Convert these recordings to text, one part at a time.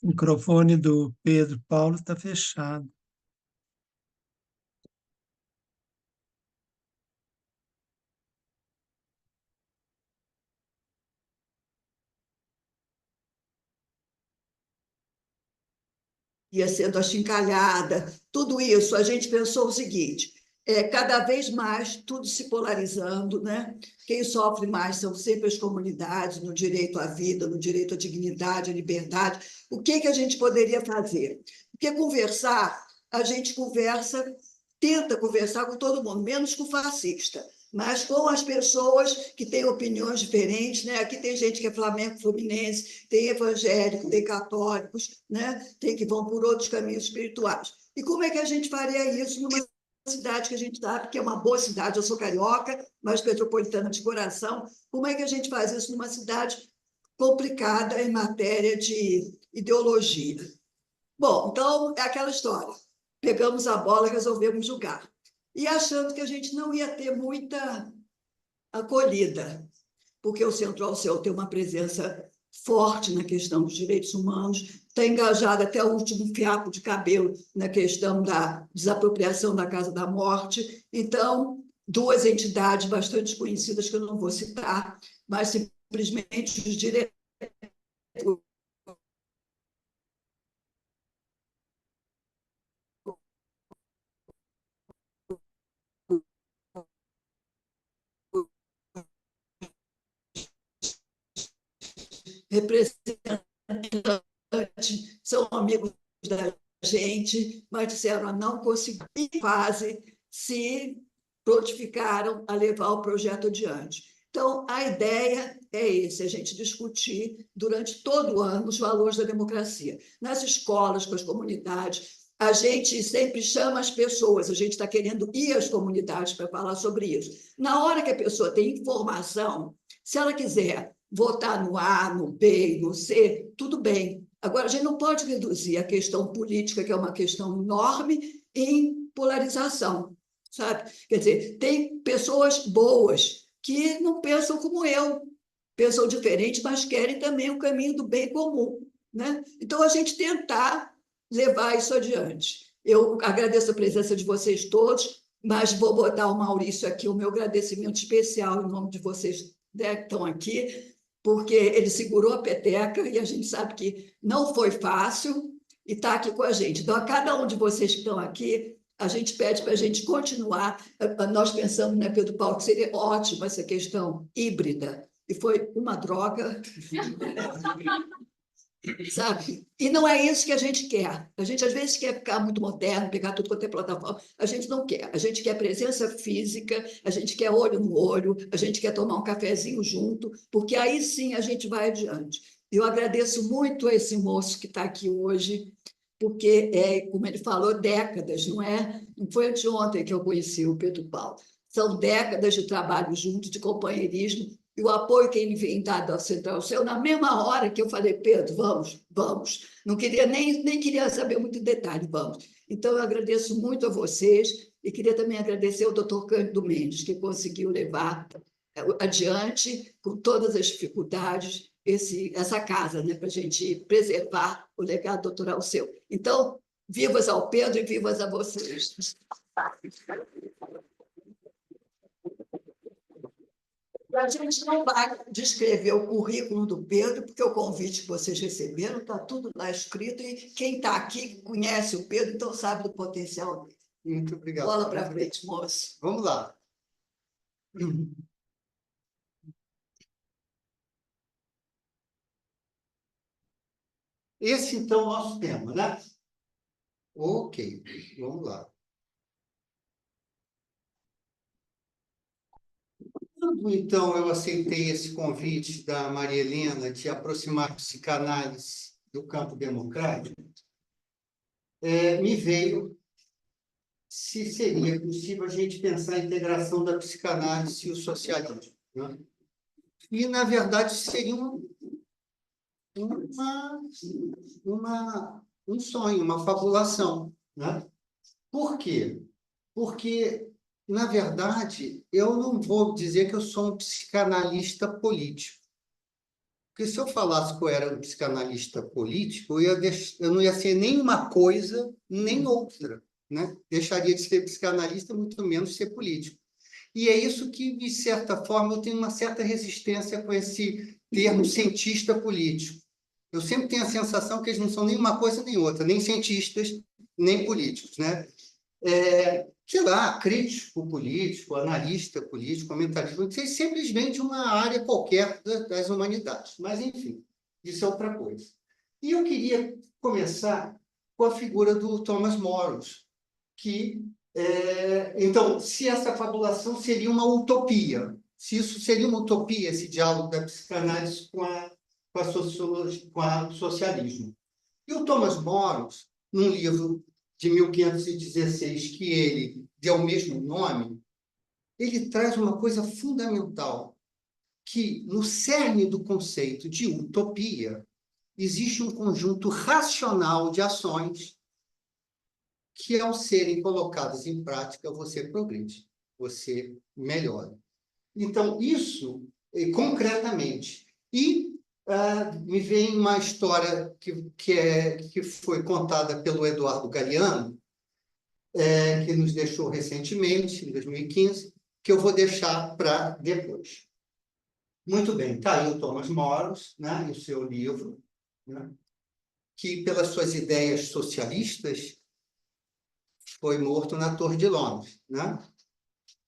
O microfone do Pedro Paulo está fechado. Ia sendo achincalhada, tudo isso, a gente pensou o seguinte: cada vez mais tudo se polarizando, né? Quem sofre mais são sempre as comunidades, no direito à vida, no direito à dignidade, à liberdade. O que a gente poderia fazer? Porque conversar, a gente conversa, tenta conversar com todo mundo, menos com o fascista, mas com as pessoas que têm opiniões diferentes, né? Aqui tem gente que é Flamengo, Fluminense, tem evangélico, tem católicos, né? Tem que vão por outros caminhos espirituais. E como é que a gente faria isso numa cidade que a gente sabe que é uma boa cidade? Eu sou carioca, mas metropolitana de coração. Como é que a gente faz isso numa cidade complicada em matéria de ideologia? Bom, então é aquela história. Pegamos a bola e resolvemos jogar. E achando que a gente não ia ter muita acolhida, porque o Centro-Alceu tem uma presença forte na questão dos direitos humanos, está engajado até o último fiapo de cabelo na questão da desapropriação da Casa da Morte. Então, duas entidades bastante conhecidas, que eu não vou citar, mas simplesmente os direitos representantes são amigos da gente, mas disseram a não conseguir, quase se prontificaram a levar o projeto adiante. Então, a ideia é esse, a gente discutir durante todo o ano os valores da democracia. Nas escolas, com as comunidades, a gente sempre chama as pessoas, a gente está querendo ir às comunidades para falar sobre isso. Na hora que a pessoa tem informação, se ela quiser votar no A, no B, no C, tudo bem. Agora, a gente não pode reduzir a questão política, que é uma questão enorme, em polarização, sabe? Quer dizer, tem pessoas boas que não pensam como eu, pensam diferente, mas querem também o caminho do bem comum, né? Então, a gente tentar levar isso adiante. Eu agradeço a presença de vocês todos, mas vou botar o Maurício aqui, o meu agradecimento especial em nome de vocês, né, que estão aqui, porque ele segurou a peteca e a gente sabe que não foi fácil e está aqui com a gente. Então, a cada um de vocês que estão aqui, a gente pede para a gente continuar. Nós pensamos, né, Pedro Paulo, que seria ótimo essa questão híbrida, e foi uma droga, sabe? E não é isso que a gente quer. A gente, às vezes, quer ficar muito moderno, pegar tudo quanto é plataforma. A gente não quer. A gente quer presença física, a gente quer olho no olho, a gente quer tomar um cafezinho junto, porque aí sim a gente vai adiante. Eu agradeço muito a esse moço que está aqui hoje, porque, como ele falou, décadas, não é? Não foi anteontem que eu conheci o Pedro Paulo. São décadas de trabalho junto, de companheirismo, e o apoio que ele vem dado ao Centro-Alceu, na mesma hora que eu falei, Pedro, vamos, vamos. Não queria nem queria saber muito detalhe, vamos. Então, eu agradeço muito a vocês e queria também agradecer ao doutor Cândido Mendes, que conseguiu levar adiante, com todas as dificuldades, essa casa, né, para a gente preservar o legado doutor Alceu. Então, vivas ao Pedro e vivas a vocês. A gente não vai descrever o currículo do Pedro, porque o convite que vocês receberam está tudo lá escrito, e quem está aqui conhece o Pedro, então sabe do potencial dele. Muito obrigado. Bola para frente, moço. Vamos lá. Esse, então, é o nosso tema, né? Ok, vamos lá. Quando, então, eu aceitei esse convite da Maria Helena de aproximar a psicanálise do campo democrático, me veio se seria possível a gente pensar a integração da psicanálise e o socialismo, né? E, na verdade, seria um sonho, uma fabulação, né? Por quê? Porque, na verdade, eu não vou dizer que eu sou um psicanalista político. Porque se eu falasse que eu era um psicanalista político, eu não ia ser nem uma coisa, nem outra, né? Deixaria de ser psicanalista, muito menos ser político. E é isso que, de certa forma, eu tenho uma certa resistência com esse termo cientista político. Eu sempre tenho a sensação que eles não são nem uma coisa nem outra, nem cientistas, nem políticos, né? Sei lá, crítico político, analista político, comentarista, eles sempre vêm de uma área qualquer das humanidades. Mas, enfim, isso é outra coisa. E eu queria começar com a figura do Thomas Morris, que então, se essa fabulação seria uma utopia, se isso seria uma utopia, esse diálogo da psicanálise com a sociologia, com o socialismo. E o Thomas Morris, num livro de 1516, que ele deu o mesmo nome, ele traz uma coisa fundamental, que no cerne do conceito de utopia existe um conjunto racional de ações que, ao serem colocadas em prática, você progride, você melhora. Então, isso, concretamente. E me vem uma história que foi contada pelo Eduardo Galeano, que nos deixou recentemente, em 2015, que eu vou deixar para depois. Muito bem, está aí o Thomas Morris, né, e o seu livro, né, que, pelas suas ideias socialistas, foi morto na Torre de Londres, né?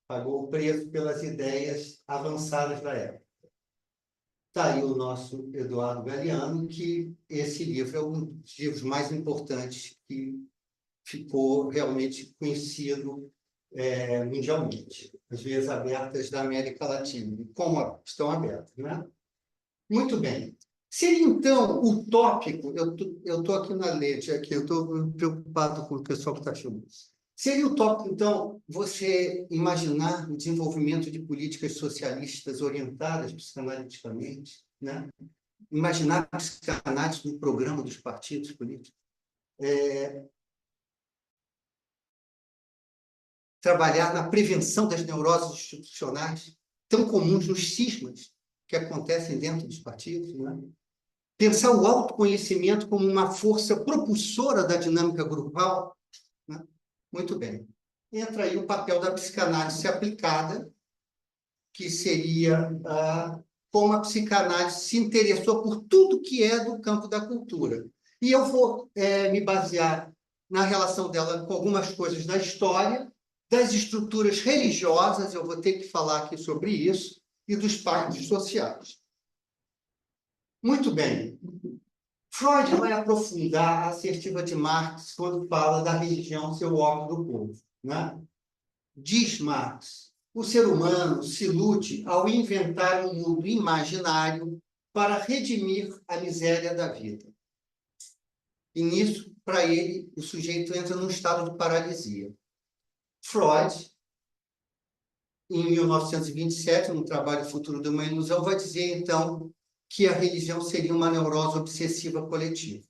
Pagou o preço pelas ideias avançadas da época. Está aí o nosso Eduardo Galeano, que esse livro é um dos livros mais importantes que ficou realmente conhecido mundialmente. As vias abertas da América Latina, como estão abertas, né? Muito bem. Seria, então, utópico, eu estou aqui na leite, aqui, eu estou preocupado com o pessoal que está filmando. Seria utópico, então, você imaginar o desenvolvimento de políticas socialistas orientadas psicanaliticamente, né? Imaginar a psicanálise no programa dos partidos políticos. Trabalhar na prevenção das neuroses institucionais, tão comuns nos cismas que acontecem dentro dos partidos, né? Pensar o autoconhecimento como uma força propulsora da dinâmica grupal, né? Muito bem. Entra aí o papel da psicanálise aplicada, que seria como a psicanálise se interessou por tudo que é do campo da cultura. E eu vou me basear na relação dela com algumas coisas da história, das estruturas religiosas, eu vou ter que falar aqui sobre isso, e dos pactos sociais. Muito bem. Freud vai aprofundar a assertiva de Marx quando fala da religião ser o órgão do povo, né? Diz Marx, o ser humano se ilude ao inventar um mundo imaginário para redimir a miséria da vida. E nisso, para ele, o sujeito entra num estado de paralisia. Freud, em 1927, no trabalho Futuro de uma Ilusão, vai dizer, então, que a religião seria uma neurose obsessiva coletiva,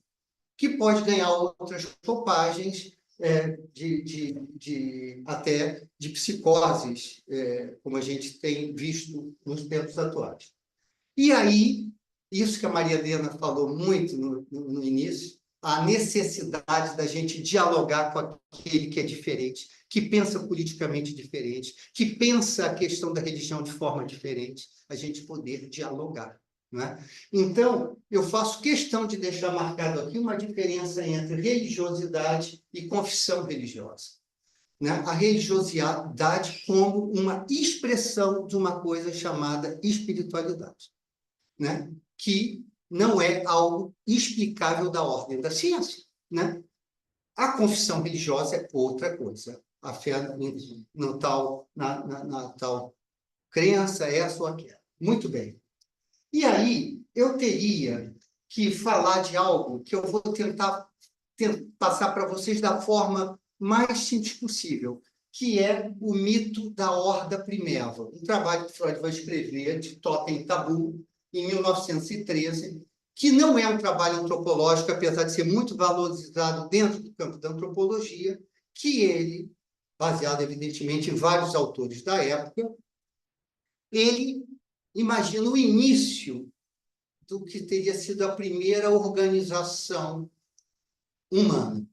que pode ganhar outras roupagens, até de psicoses, como a gente tem visto nos tempos atuais. E aí, isso que a Maria Helena falou muito no início, a necessidade da gente dialogar com aquele que é diferente, que pensa politicamente diferente, que pensa a questão da religião de forma diferente, a gente poder dialogar. Né? Então, eu faço questão de deixar marcado aqui uma diferença entre religiosidade e confissão religiosa. Né? A religiosidade como uma expressão de uma coisa chamada espiritualidade, né? Que não é algo explicável da ordem da ciência. Né? A confissão religiosa é outra coisa. A fé na tal crença, essa ou aquela. Muito bem. E aí, eu teria que falar de algo que eu vou tentar passar para vocês da forma mais simples possível, que é o mito da horda primeva. Um trabalho que Freud vai escrever, de Totem e Tabu, em 1913, que não é um trabalho antropológico, apesar de ser muito valorizado dentro do campo da antropologia, que ele, baseado, evidentemente, em vários autores da época, ele imagina o início do que teria sido a primeira organização humana.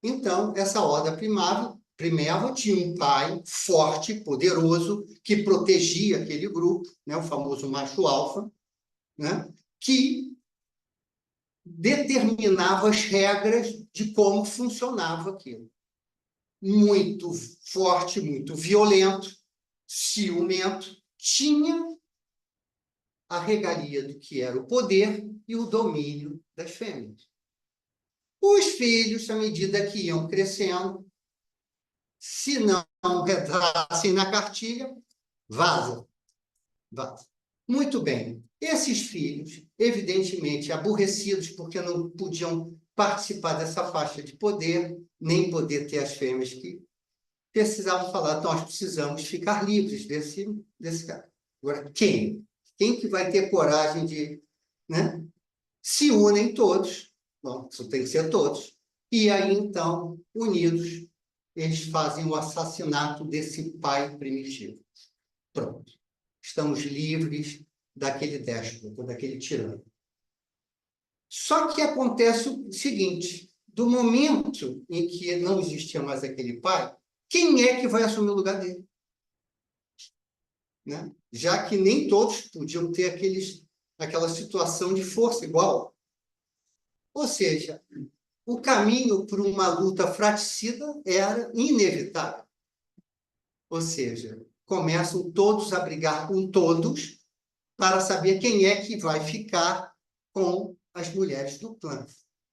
Então, essa horda primeava tinha um pai forte, poderoso, que protegia aquele grupo, né, o famoso macho alfa, né, que determinava as regras de como funcionava aquilo. Muito forte, muito violento, ciumento, tinha a regalia do que era o poder e o domínio das fêmeas. Os filhos, à medida que iam crescendo, se não entrassem na cartilha, vaza. Vaza. Muito bem. Esses filhos, evidentemente aborrecidos porque não podiam participar dessa faixa de poder, nem poder ter as fêmeas que precisavam falar, nós precisamos ficar livres desse cara. Agora, quem? Quem que vai ter coragem de... Né? Se unem todos, bom, isso tem que ser todos, e aí, então, unidos, eles fazem o assassinato desse pai primitivo. Pronto. Estamos livres daquele déspota, daquele tirano. Só que acontece o seguinte, do momento em que não existia mais aquele pai, quem é que vai assumir o lugar dele? Né? Já que nem todos podiam ter aquela situação de força igual. Ou seja, o caminho para uma luta fratricida era inevitável. Ou seja, começam todos a brigar com todos para saber quem é que vai ficar com as mulheres do clã.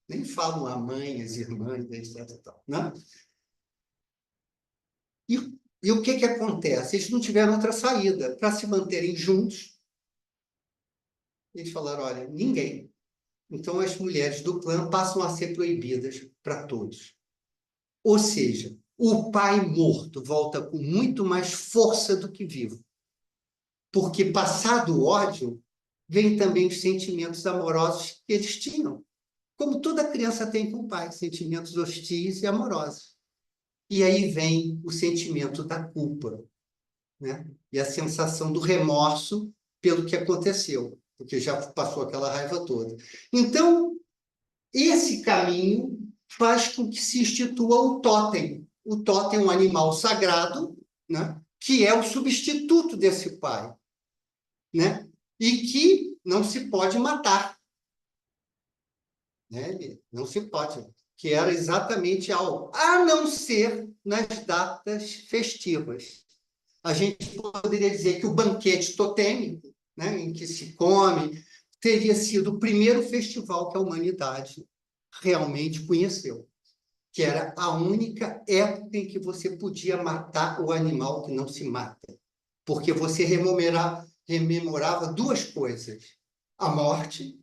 Nem falo a mãe, as irmãs, etc. Né? E o que acontece? Eles não tiveram outra saída. Para se manterem juntos, eles falaram, olha, ninguém. Então, as mulheres do clã passam a ser proibidas para todos. Ou seja, o pai morto volta com muito mais força do que vivo. Porque, passado o ódio, vem também os sentimentos amorosos que eles tinham. Como toda criança tem com o pai, sentimentos hostis e amorosos. E aí vem o sentimento da culpa, né? E a sensação do remorso pelo que aconteceu, porque já passou aquela raiva toda. Então, esse caminho faz com que se institua o totem. O totem é um animal sagrado, né? Que é o substituto desse pai, né? E que não se pode matar. Né? Não se pode. Que era exatamente algo, a não ser nas datas festivas. A gente poderia dizer que o banquete totêmico, né, em que se come, teria sido o primeiro festival que a humanidade realmente conheceu, que era a única época em que você podia matar o animal que não se mata, porque você rememorava duas coisas: a morte,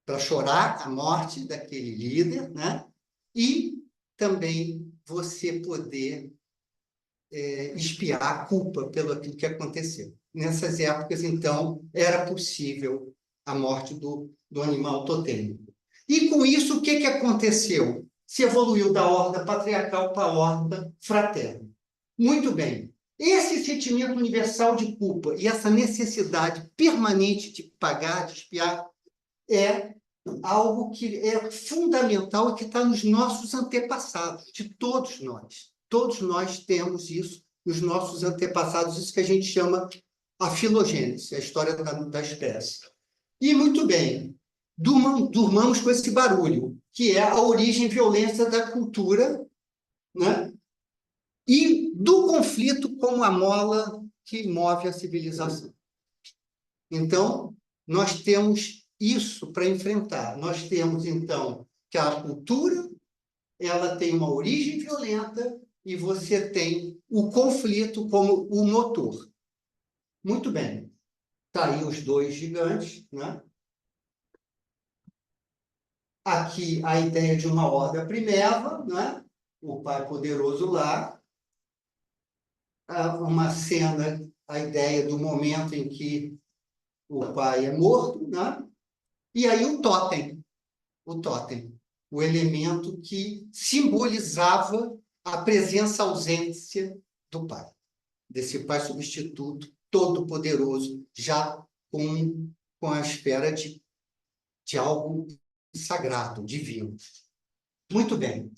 para chorar a morte daquele líder, né? E também você poder expiar a culpa pelo aquilo que aconteceu. Nessas épocas, então, era possível a morte do animal totêmico. E com isso, o que aconteceu? Se evoluiu da horda patriarcal para a horda fraterna. Muito bem. Esse sentimento universal de culpa e essa necessidade permanente de pagar, de expiar, é algo que é fundamental e que está nos nossos antepassados, de todos nós. Todos nós temos isso nos nossos antepassados, isso que a gente chama a filogênese, a história da espécie. E, muito bem, durmamos com esse barulho, que é a origem e violência da cultura, né? E do conflito como a mola que move a civilização. Então, nós temos isso para enfrentar. Nós temos, então, que a cultura ela tem uma origem violenta e você tem o conflito como o motor. Muito bem. Está aí os dois gigantes, né? Aqui a ideia de uma horda primeva, né? O pai poderoso lá. Uma cena, a ideia do momento em que o pai é morto, né? E aí o totem, o elemento que simbolizava a presença ausência do pai, desse pai substituto, todo-poderoso, já com com a esfera de algo sagrado, divino. Muito bem.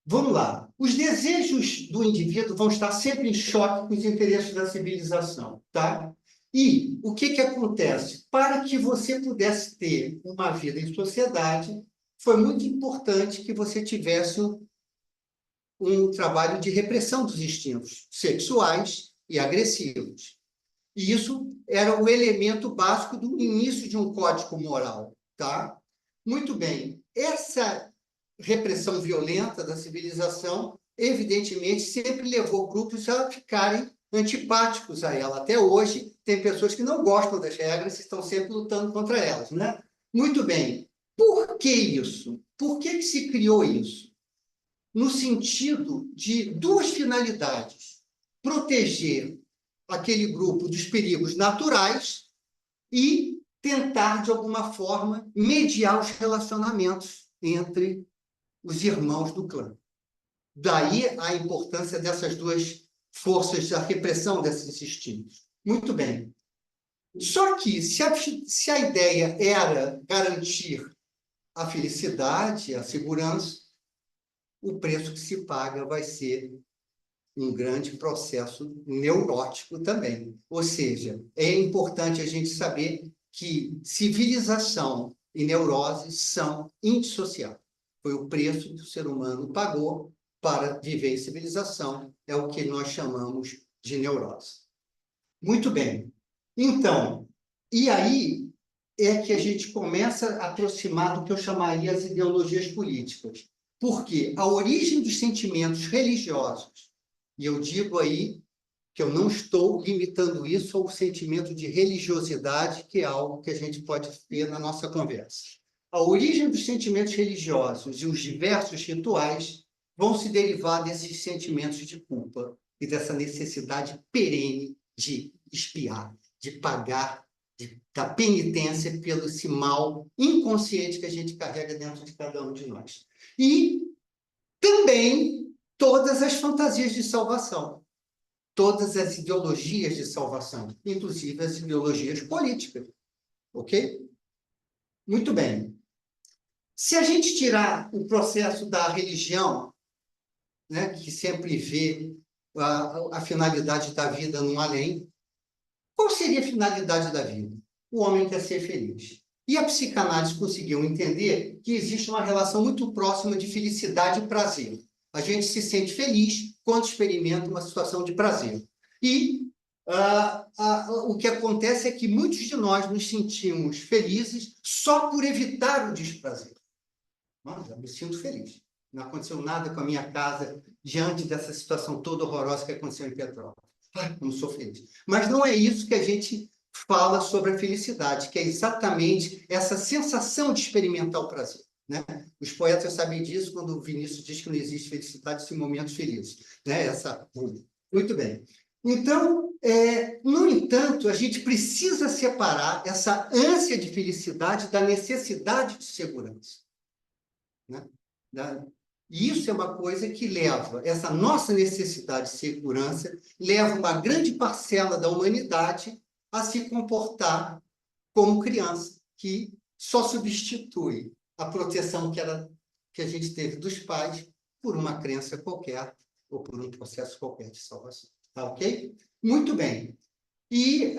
Vamos lá. Os desejos do indivíduo vão estar sempre em choque com os interesses da civilização, tá? E o que acontece? Para que você pudesse ter uma vida em sociedade, foi muito importante que você tivesse um trabalho de repressão dos instintos sexuais e agressivos. E isso era o elemento básico do início de um código moral, tá? Muito bem. Essa repressão violenta da civilização, evidentemente, sempre levou grupos a ficarem antipáticos a ela. Até hoje, tem pessoas que não gostam das regras e estão sempre lutando contra elas, né? Muito bem. Por que isso? Por que se criou isso? No sentido de duas finalidades: proteger aquele grupo dos perigos naturais e tentar, de alguma forma, mediar os relacionamentos entre os irmãos do clã. Daí a importância dessas duas forças, da repressão desses instintos. Muito bem. Só que, se a ideia era garantir a felicidade, a segurança, o preço que se paga vai ser um grande processo neurótico também. Ou seja, é importante a gente saber que civilização e neurose são indissociáveis. Foi o preço que o ser humano pagou para viver em civilização, é o que nós chamamos de neurose. Muito bem. Então, e aí é que a gente começa a aproximar do que eu chamaria as ideologias políticas. Porque a origem dos sentimentos religiosos, e eu digo aí que eu não estou limitando isso ao sentimento de religiosidade, que é algo que a gente pode ter na nossa conversa. A origem dos sentimentos religiosos e os diversos rituais vão se derivar desses sentimentos de culpa e dessa necessidade perene de expiar, de pagar, da penitência pelo esse mal inconsciente que a gente carrega dentro de cada um de nós. E também todas as fantasias de salvação, todas as ideologias de salvação, inclusive as ideologias políticas. Ok? Muito bem. Se a gente tirar o processo da religião, né, que sempre vê a finalidade da vida no além, qual seria a finalidade da vida? O homem quer ser feliz. E a psicanálise conseguiu entender que existe uma relação muito próxima de felicidade e prazer. A gente se sente feliz quando experimenta uma situação de prazer. E o que acontece é que muitos de nós nos sentimos felizes só por evitar o desprazer. Nossa, eu me sinto feliz. Não aconteceu nada com a minha casa diante dessa situação toda horrorosa que aconteceu em Petrópolis. Ai, eu não sou feliz. Mas não é isso que a gente fala sobre a felicidade, que é exatamente essa sensação de experimentar o prazer, né? Os poetas sabem disso quando o Vinícius diz que não existe felicidade sem momentos felizes, né? Muito bem. Então, no entanto, a gente precisa separar essa ânsia de felicidade da necessidade de segurança, né? E isso é uma coisa que leva, essa nossa necessidade de segurança, leva uma grande parcela da humanidade a se comportar como criança, que só substitui a proteção que a gente teve dos pais por uma crença qualquer ou por um processo qualquer de salvação. Tá ok? Muito bem. E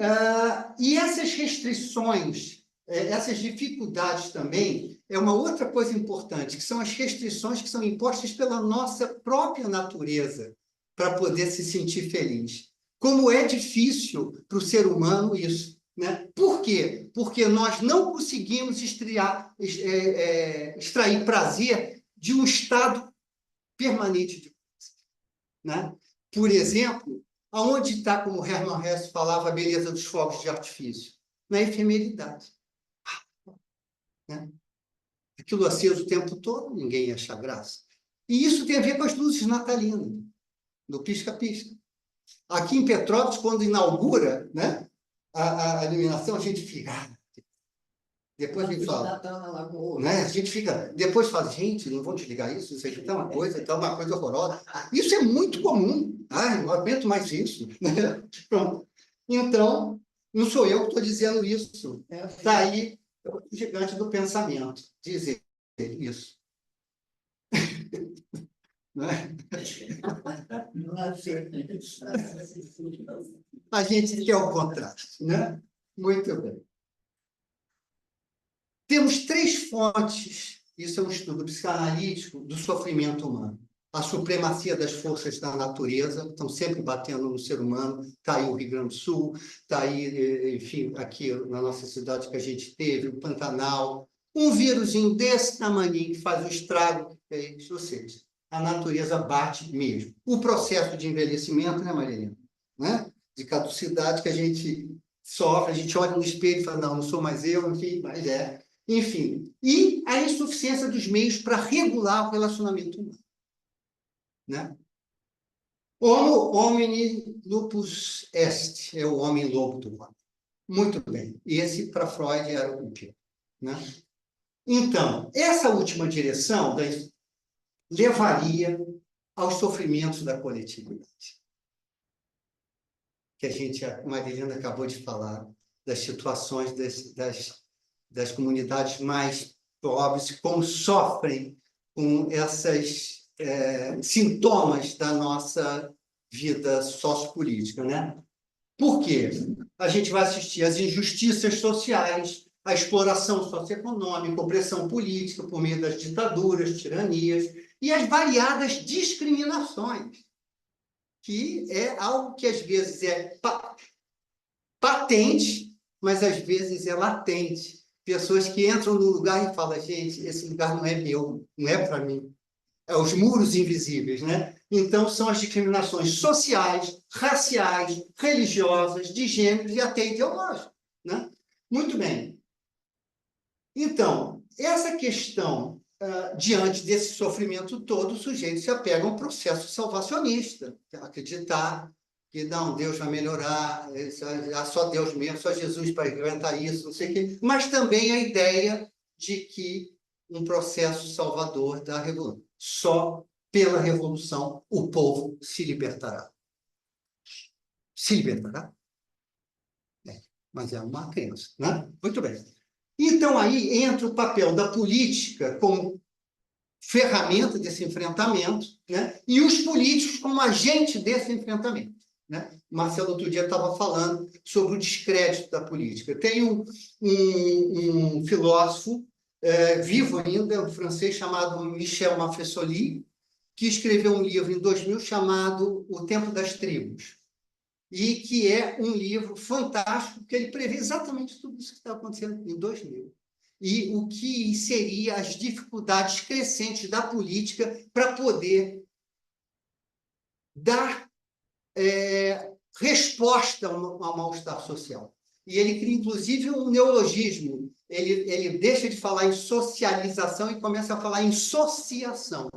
essas restrições, essas dificuldades também, é uma outra coisa importante, que são as restrições que são impostas pela nossa própria natureza para poder se sentir feliz. Como é difícil para o ser humano isso, né? Por quê? Porque nós não conseguimos extrair prazer de um estado permanente de prazer, né? Por exemplo, aonde está, como Hermann Hesse falava, a beleza dos fogos de artifício? Na efemeridade. Né? Aquilo aceso o tempo todo, ninguém ia achar graça. E isso tem a ver com as luzes natalinas, do pisca-pisca. Aqui em Petrópolis, quando inaugura, né, a iluminação, a gente fica... Depois me fala. Né? A gente fica... Depois fala, gente, não vão desligar isso? Isso aqui está uma coisa horrorosa. Isso é muito comum. Ai, não aguento mais isso. Pronto. Então, Não sou eu que estou dizendo isso. Está aí o gigante do pensamento dizer isso. Não é? A gente quer o contraste, né? Muito bem. Temos 3 fontes, isso é um estudo psicanalítico, do sofrimento humano. A supremacia das forças da natureza, estão sempre batendo no ser humano, está aí o Rio Grande do Sul, está aí, enfim, aqui na nossa cidade que a gente teve, o Pantanal, um vírusinho desse tamanho que faz o estrago que fez, ou seja, a natureza bate mesmo. O processo de envelhecimento, né, Marilena? Né? De caducidade que a gente sofre, a gente olha no espelho e fala, não sou mais eu, enfim, mas é. Enfim, e a insuficiência dos meios para regular o relacionamento humano. Né? Homo homini lupus est, é o homem-lobo do homem. Muito bem. E esse, para Freud, era o quê? Né? Então, essa última direção levaria aos sofrimentos da coletividade. Que a Marilena acabou de falar, das situações das comunidades mais pobres, como sofrem com esses sintomas da nossa vida sociopolítica, né? Por quê? A gente vai assistir às injustiças sociais, à exploração socioeconômica, opressão política por meio das ditaduras, tiranias e as variadas discriminações, que é algo que às vezes é patente, mas às vezes é latente. Pessoas que entram no lugar e falam, gente, esse lugar não é meu, não é para mim. É os muros invisíveis, né? Então, são as discriminações sociais, raciais, religiosas, de gênero e até ideológicas, né? Muito bem. Então, essa questão, diante desse sofrimento todo, o sujeito se apega a um processo salvacionista, acreditar que não, Deus vai melhorar, só Deus mesmo, só Jesus para inventar isso, não sei o quê, mas também a ideia de que um processo salvador da revolução. Só pela revolução o povo se libertará. Se libertará? Mas é uma crença, né? Muito bem. Então, aí entra o papel da política como ferramenta desse enfrentamento, né? E os políticos como agente desse enfrentamento. Né? Marcelo outro dia estava falando sobre o descrédito da política. Tem um filósofo vivo ainda, um francês chamado Michel Maffesoli, que escreveu um livro em 2000 chamado O Tempo das Tribos, e que é um livro fantástico, que ele prevê exatamente tudo isso que está acontecendo em 2000. E o que seria as dificuldades crescentes da política para poder dar resposta ao mal-estar social. E ele cria, inclusive, um neologismo. Ele deixa de falar em socialização e começa a falar em associação.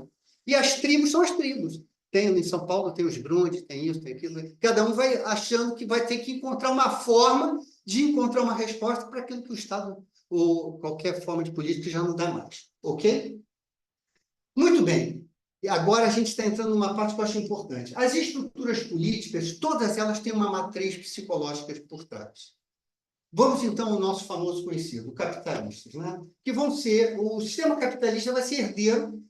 E as tribos são as tribos. Tem em São Paulo, tem os Brundes, tem isso, tem aquilo. Cada um vai achando que vai ter que encontrar uma forma de encontrar uma resposta para aquilo que o Estado ou qualquer forma de política já não dá mais. Ok? Muito bem. E agora a gente está entrando numa parte que eu acho importante. As estruturas políticas, todas elas têm uma matriz psicológica por trás. Vamos, então, ao nosso famoso conhecido, o capitalistas, né? Que vão ser, o sistema capitalista vai ser herdeiro,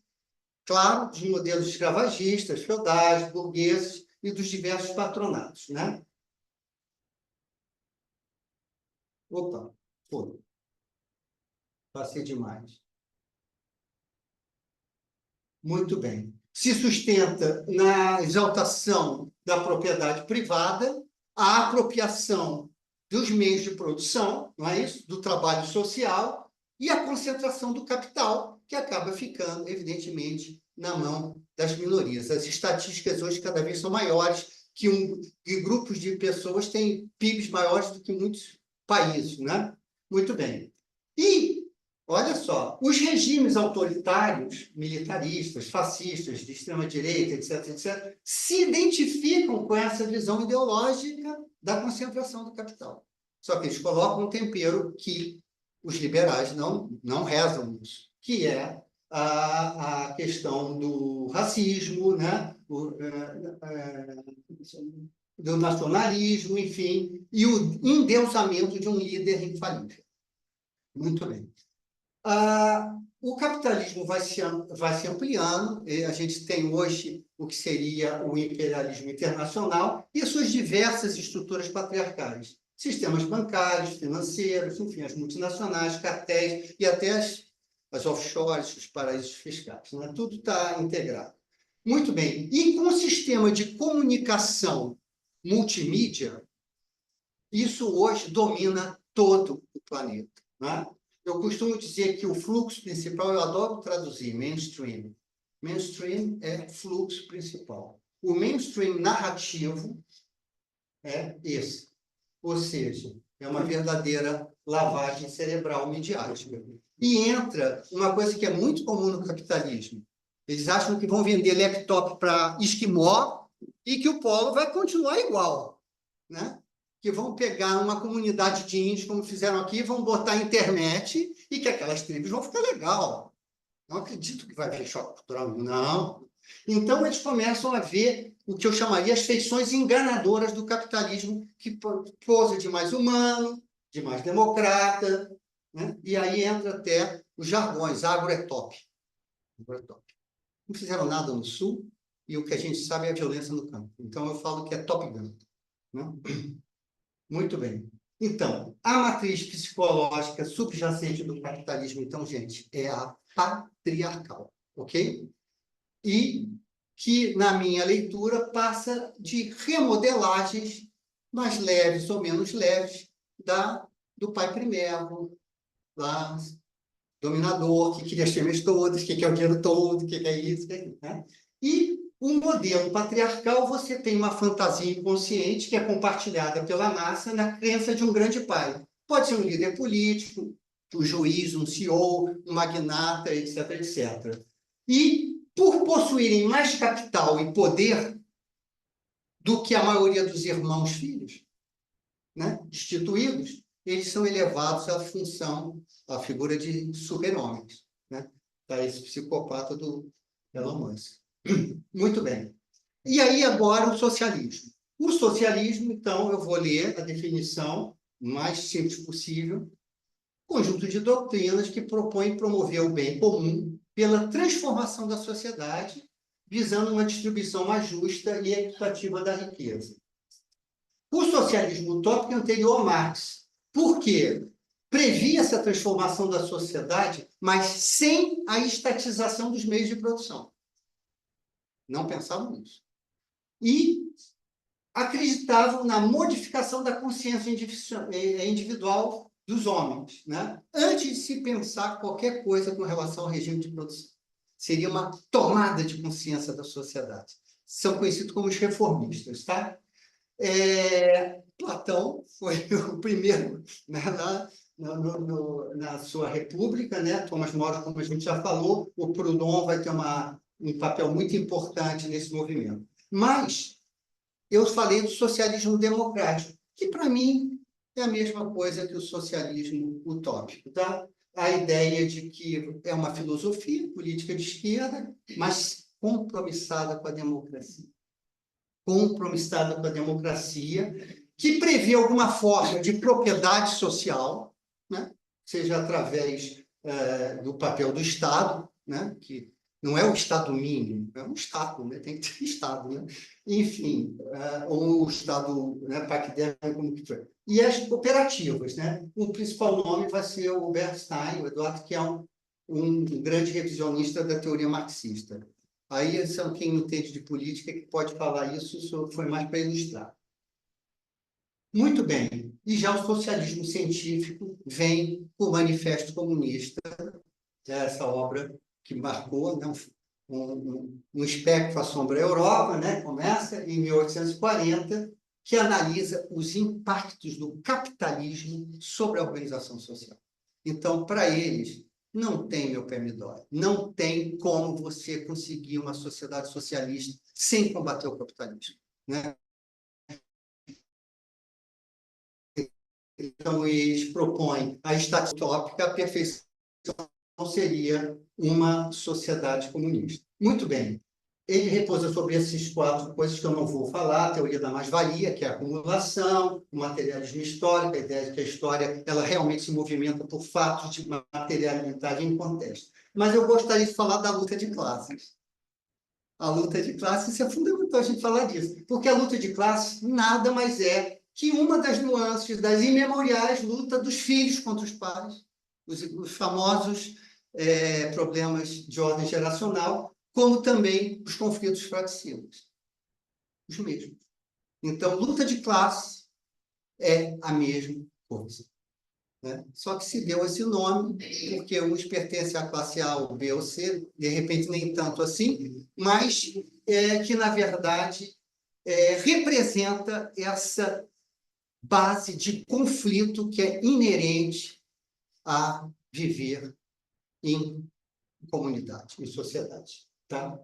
claro, dos modelos escravagistas, feudais, burgueses e dos diversos patronatos, né? Opa, foi. Passei demais. Muito bem. Se sustenta na exaltação da propriedade privada, a apropriação dos meios de produção, não é isso? Do trabalho social e a concentração do capital, que acaba ficando, evidentemente, na mão das minorias. As estatísticas hoje cada vez são maiores, que grupos de pessoas têm PIBs maiores do que muitos países, né? Muito bem. E olha só, os regimes autoritários, militaristas, fascistas, de extrema-direita, etc., etc., se identificam com essa visão ideológica da concentração do capital. Só que eles colocam um tempero que os liberais não rezam nisso, que é a questão do racismo, né? do nacionalismo, enfim, e o endeusamento de um líder infalível. Muito bem. O capitalismo vai se ampliando, e a gente tem hoje o que seria o imperialismo internacional e as suas diversas estruturas patriarcais, sistemas bancários, financeiros, enfim, as multinacionais, cartéis e até as offshores, os paraísos fiscais, né? Tudo está integrado. Muito bem. E com o sistema de comunicação multimídia, isso hoje domina todo o planeta, né? Eu costumo dizer que o fluxo principal, eu adoro traduzir, mainstream. Mainstream é fluxo principal. O mainstream narrativo é esse. Ou seja, é uma verdadeira lavagem cerebral midiática. E entra uma coisa que é muito comum no capitalismo. Eles acham que vão vender laptop para esquimó e que o polo vai continuar igual, né? Que vão pegar uma comunidade de índios, como fizeram aqui, vão botar internet e que aquelas tribos vão ficar legal. Não acredito que vai haver choque cultural, não. Então, eles começam a ver o que eu chamaria as feições enganadoras do capitalismo, que posa de mais humano, de mais democrata, né? E aí entra até os jargões, agro é top. Não fizeram nada no Sul, e o que a gente sabe é a violência no campo. Então, eu falo que é Top Gun, né? Muito bem. Então, a matriz psicológica subjacente do capitalismo, então, gente, é a patriarcal, ok? E que, na minha leitura, passa de remodelagens mais leves ou menos leves do pai primeiro, lá, dominador, que queria as fêmeas todas, que quer o dinheiro todo, que quer isso, que aquilo, né? E um modelo patriarcal, você tem uma fantasia inconsciente que é compartilhada pela massa na crença de um grande pai. Pode ser um líder político, um juiz, um CEO, um magnata, etc, etc. E, por possuírem mais capital e poder do que a maioria dos irmãos filhos, né, destituídos, eles são elevados à função, à figura de super-homens, né? Tá esse psicopata do Elon Musk. Muito bem. E aí, agora, o socialismo. O socialismo, então, eu vou ler a definição mais simples possível, conjunto de doutrinas que propõem promover o bem comum pela transformação da sociedade, visando uma distribuição mais justa e equitativa da riqueza. O socialismo utópico é anterior a Marx. Por quê? Previa essa transformação da sociedade, mas sem a estatização dos meios de produção. Não pensavam nisso. E acreditavam na modificação da consciência individual dos homens, né? Antes de se pensar qualquer coisa com relação ao regime de produção. Seria uma tomada de consciência da sociedade. São conhecidos como os reformistas, tá? Platão foi o primeiro, né, na sua república, né? Thomas More, como a gente já falou, o Proudhon vai ter um papel muito importante nesse movimento. Mas eu falei do socialismo democrático, que, para mim, é a mesma coisa que o socialismo utópico, tá? A ideia de que é uma filosofia política de esquerda, mas compromissada com a democracia. Compromissada com a democracia, que prevê alguma forma de propriedade social, né? Seja através do papel do Estado, né? Que não é o Estado mínimo, é um Estado, né? Tem que ter Estado, né? Enfim, ou o Estado, né, paquidermo, como que foi. E as cooperativas, né? O principal nome vai ser o Bernstein, o Eduardo, que é um grande revisionista da teoria marxista. Aí, quem entende de política que pode falar isso foi mais para ilustrar. Muito bem. E já o socialismo científico vem com o Manifesto Comunista, essa obra que marcou, né, um espectro à sombra da Europa, né, começa em 1840, que analisa os impactos do capitalismo sobre a organização social. Então, para eles, não tem meu pé me dói. Não tem como você conseguir uma sociedade socialista sem combater o capitalismo, né? Então, eles propõem a estatística utópica, a perfeição seria uma sociedade comunista. Muito bem. ele repousa sobre essas 4 coisas que eu não vou falar: a teoria da mais-valia, que é a acumulação, o materialismo histórico, a ideia de que a história ela realmente se movimenta por fatos de materialidade em contexto. Mas eu gostaria de falar da luta de classes. A luta de classes, é fundamental a gente falar disso, porque a luta de classes nada mais é que uma das nuances das imemoriais lutas dos filhos contra os pais, os famosos problemas de ordem geracional, como também os conflitos fratricidas, os mesmos. Então, luta de classe é a mesma coisa, né? Só que se deu esse nome porque uns pertencem à classe A, ou B ou C, de repente nem tanto assim, mas que, na verdade, representa essa base de conflito que é inerente a viver em comunidade, em sociedade. Tá?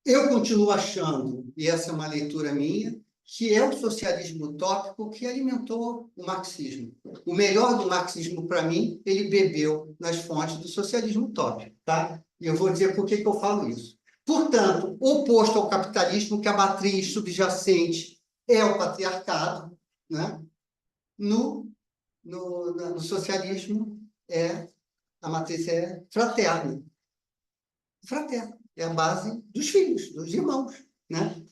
Eu continuo achando, e essa é uma leitura minha, que é o socialismo utópico que alimentou o marxismo. O melhor do marxismo, para mim, ele bebeu nas fontes do socialismo utópico. Tá? E eu vou dizer por que eu falo isso. Portanto, oposto ao capitalismo, que a matriz subjacente é o patriarcado, né? No socialismo, a matriz é fraterna. Fraterna. É a base dos filhos, dos irmãos, né?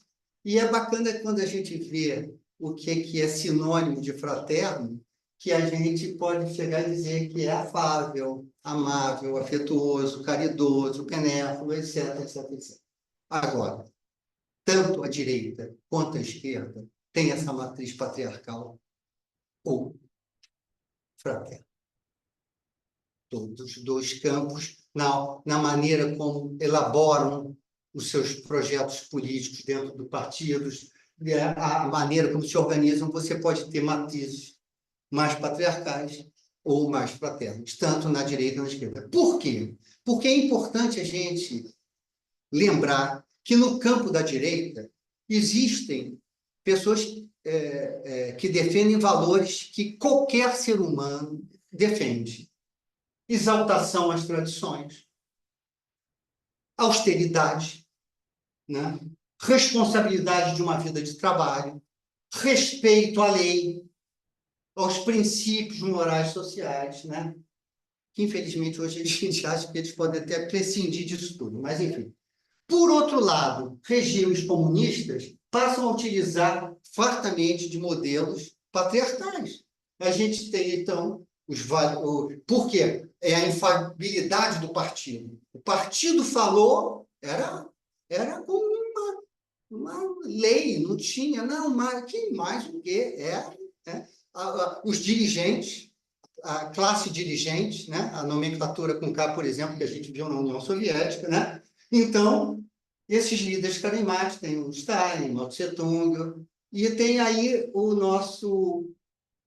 E é bacana quando a gente vê o que é sinônimo de fraterno, que a gente pode chegar a dizer que é afável, amável, afetuoso, caridoso, benévolo, etc, etc, etc. Agora, tanto a direita quanto a esquerda tem essa matriz patriarcal ou fraterna. Todos os 2 campos, na maneira como elaboram os seus projetos políticos dentro do partidos, a maneira como se organizam, você pode ter matizes mais patriarcais ou mais fraternos, tanto na direita como na esquerda. Por quê? Porque é importante a gente lembrar que no campo da direita existem pessoas que defendem valores que qualquer ser humano defende. Exaltação às tradições, austeridade, né? Responsabilidade de uma vida de trabalho, respeito à lei, aos princípios morais sociais, né? Que, infelizmente, hoje a gente acha que eles podem até prescindir disso tudo, mas, enfim. Por outro lado, regimes comunistas passam a utilizar fartamente de modelos patriarcais. A gente tem, então, por quê? É a infalibilidade do partido. O partido falou, era como uma lei, não tinha, não, mas que mais o quê? Os dirigentes, a classe dirigente, né? A nomenclatura com K, por exemplo, que a gente viu na União Soviética, né? Então, esses líderes carismáticos, tem o Stalin, Mao Tse-tung, e tem aí o nosso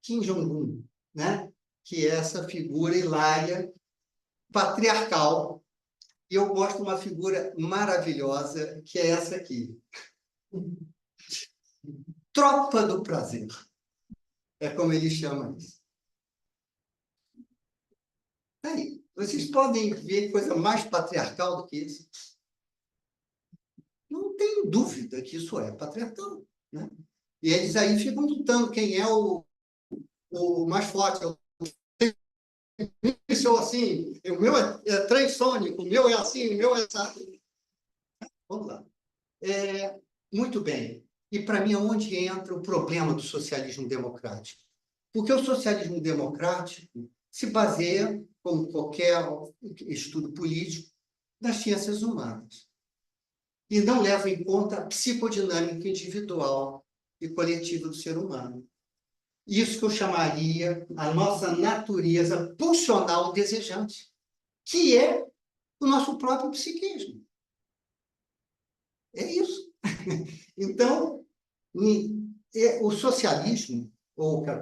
Kim Jong-un, né? Que é essa figura hilária, patriarcal. E eu gosto de uma figura maravilhosa, que é essa aqui. Tropa do prazer. É como ele chama isso. Aí, vocês podem ver coisa mais patriarcal do que isso. Não tem dúvida que isso é patriarcal, né? E eles aí ficam lutando quem é o mais forte. Isso é assim, o meu é transônico, o meu é assim, o meu é assim. Vamos lá. Muito bem. E, para mim, onde entra o problema do socialismo democrático? Porque o socialismo democrático se baseia, como qualquer estudo político, nas ciências humanas. E não leva em conta a psicodinâmica individual e coletiva do ser humano. Isso que eu chamaria a nossa natureza pulsional desejante, que é o nosso próprio psiquismo. É isso. Então, o socialismo,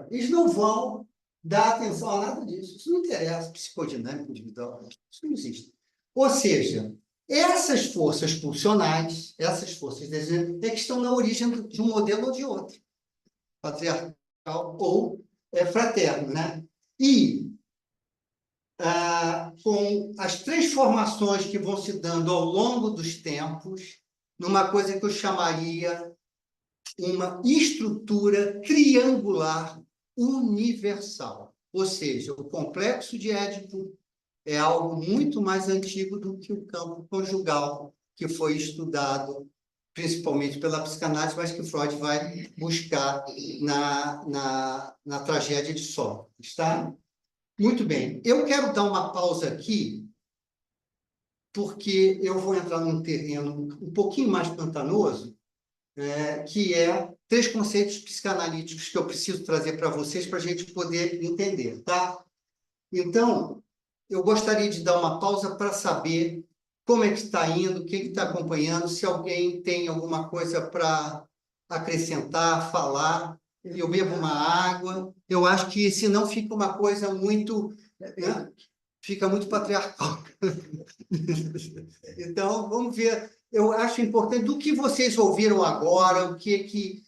eles não vão dar atenção a nada disso. Isso não interessa, psicodinâmica individual, isso não existe. Ou seja, essas forças pulsionais, essas forças desejantes, que estão na origem de um modelo ou de outro, patriarcal ou fraterno, né? E com as transformações que vão se dando ao longo dos tempos, numa coisa que eu chamaria uma estrutura triangular universal. Ou seja, o complexo de Édipo é algo muito mais antigo do que o campo conjugal, que foi estudado principalmente pela psicanálise, mas que Freud vai buscar na tragédia de Sófocles, tá? Muito bem. Eu quero dar uma pausa aqui, porque eu vou entrar num terreno um pouquinho mais pantanoso, que é 3 conceitos psicanalíticos que eu preciso trazer para vocês para a gente poder entender, tá? Então, eu gostaria de dar uma pausa para saber como é que está indo, quem está acompanhando, se alguém tem alguma coisa para acrescentar, falar. Eu bebo uma água. Eu acho que senão fica uma coisa muito, né? Fica muito patriarcal. Então, vamos ver. Eu acho importante do que vocês ouviram agora, o que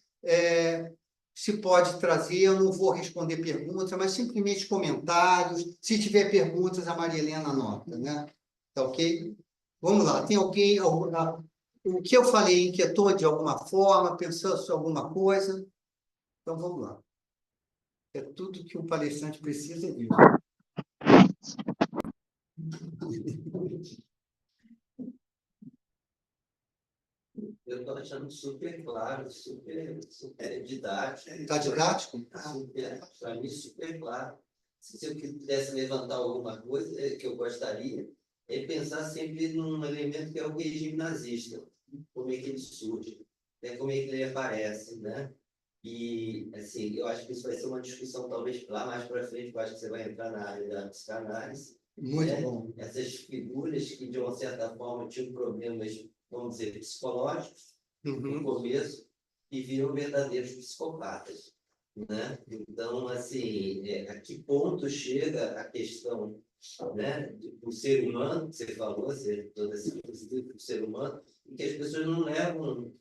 se pode trazer. Eu não vou responder perguntas, mas simplesmente comentários. Se tiver perguntas, a Maria Helena anota, né? Tá ok? Vamos lá. Tem alguém? O que eu falei inquietou de alguma forma? Pensou sobre alguma coisa? Então, vamos lá. É tudo que um palestrante precisa disso. Eu estou achando super claro, super didático. Está didático? Para mim, super claro. Se eu pudesse levantar alguma coisa que eu gostaria, é pensar sempre num elemento que é o regime nazista. Como é que ele surge, né? Como é que ele aparece, né? E, assim, eu acho que isso vai ser uma discussão, talvez, lá mais para frente, eu acho que você vai entrar na área da psicanálise. Muito né? bom. Essas figuras que, de uma certa forma, tinham problemas, vamos dizer, psicológicos, no começo, e viram verdadeiros psicopatas, né? Então, assim, a que ponto chega a questão, né, do ser humano, que você falou, toda essa coisa do ser humano, e que as pessoas não levam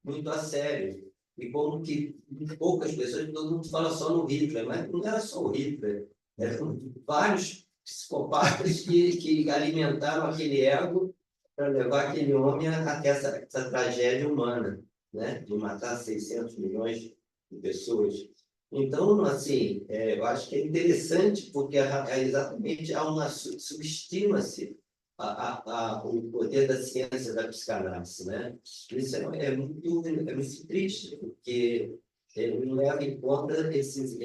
muito a sério. E como que poucas pessoas, todo mundo fala só no Hitler, mas não era só o Hitler, eram vários psicopatas que alimentaram aquele ego para levar aquele homem até essa tragédia humana, né? De matar 600 milhões de pessoas. Então, assim, eu acho que é interessante, porque exatamente há uma subestima-se o poder da ciência da psicanálise, né? Isso é muito triste, porque ele não leva em conta essas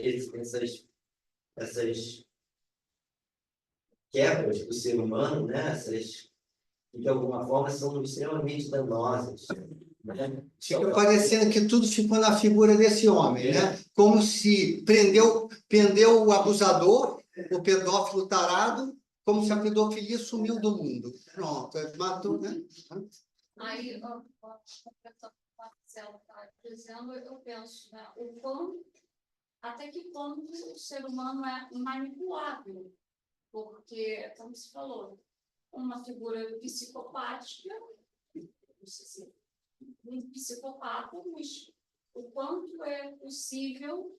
quebras do ser humano, né? Essas que, de alguma forma, são extremamente danosas. Né? Fica parecendo que tudo ficou na figura desse homem, né? Como se prendeu o abusador, o pedófilo tarado, como se a pedofilia sumiu do mundo. Pronto, matou, né? Aí, completando o que o Marcelo está dizendo, eu penso, né, até que ponto o ser humano é manipulável, porque, como se falou, uma figura psicopática, não sei se um psicopata, mas o quanto é possível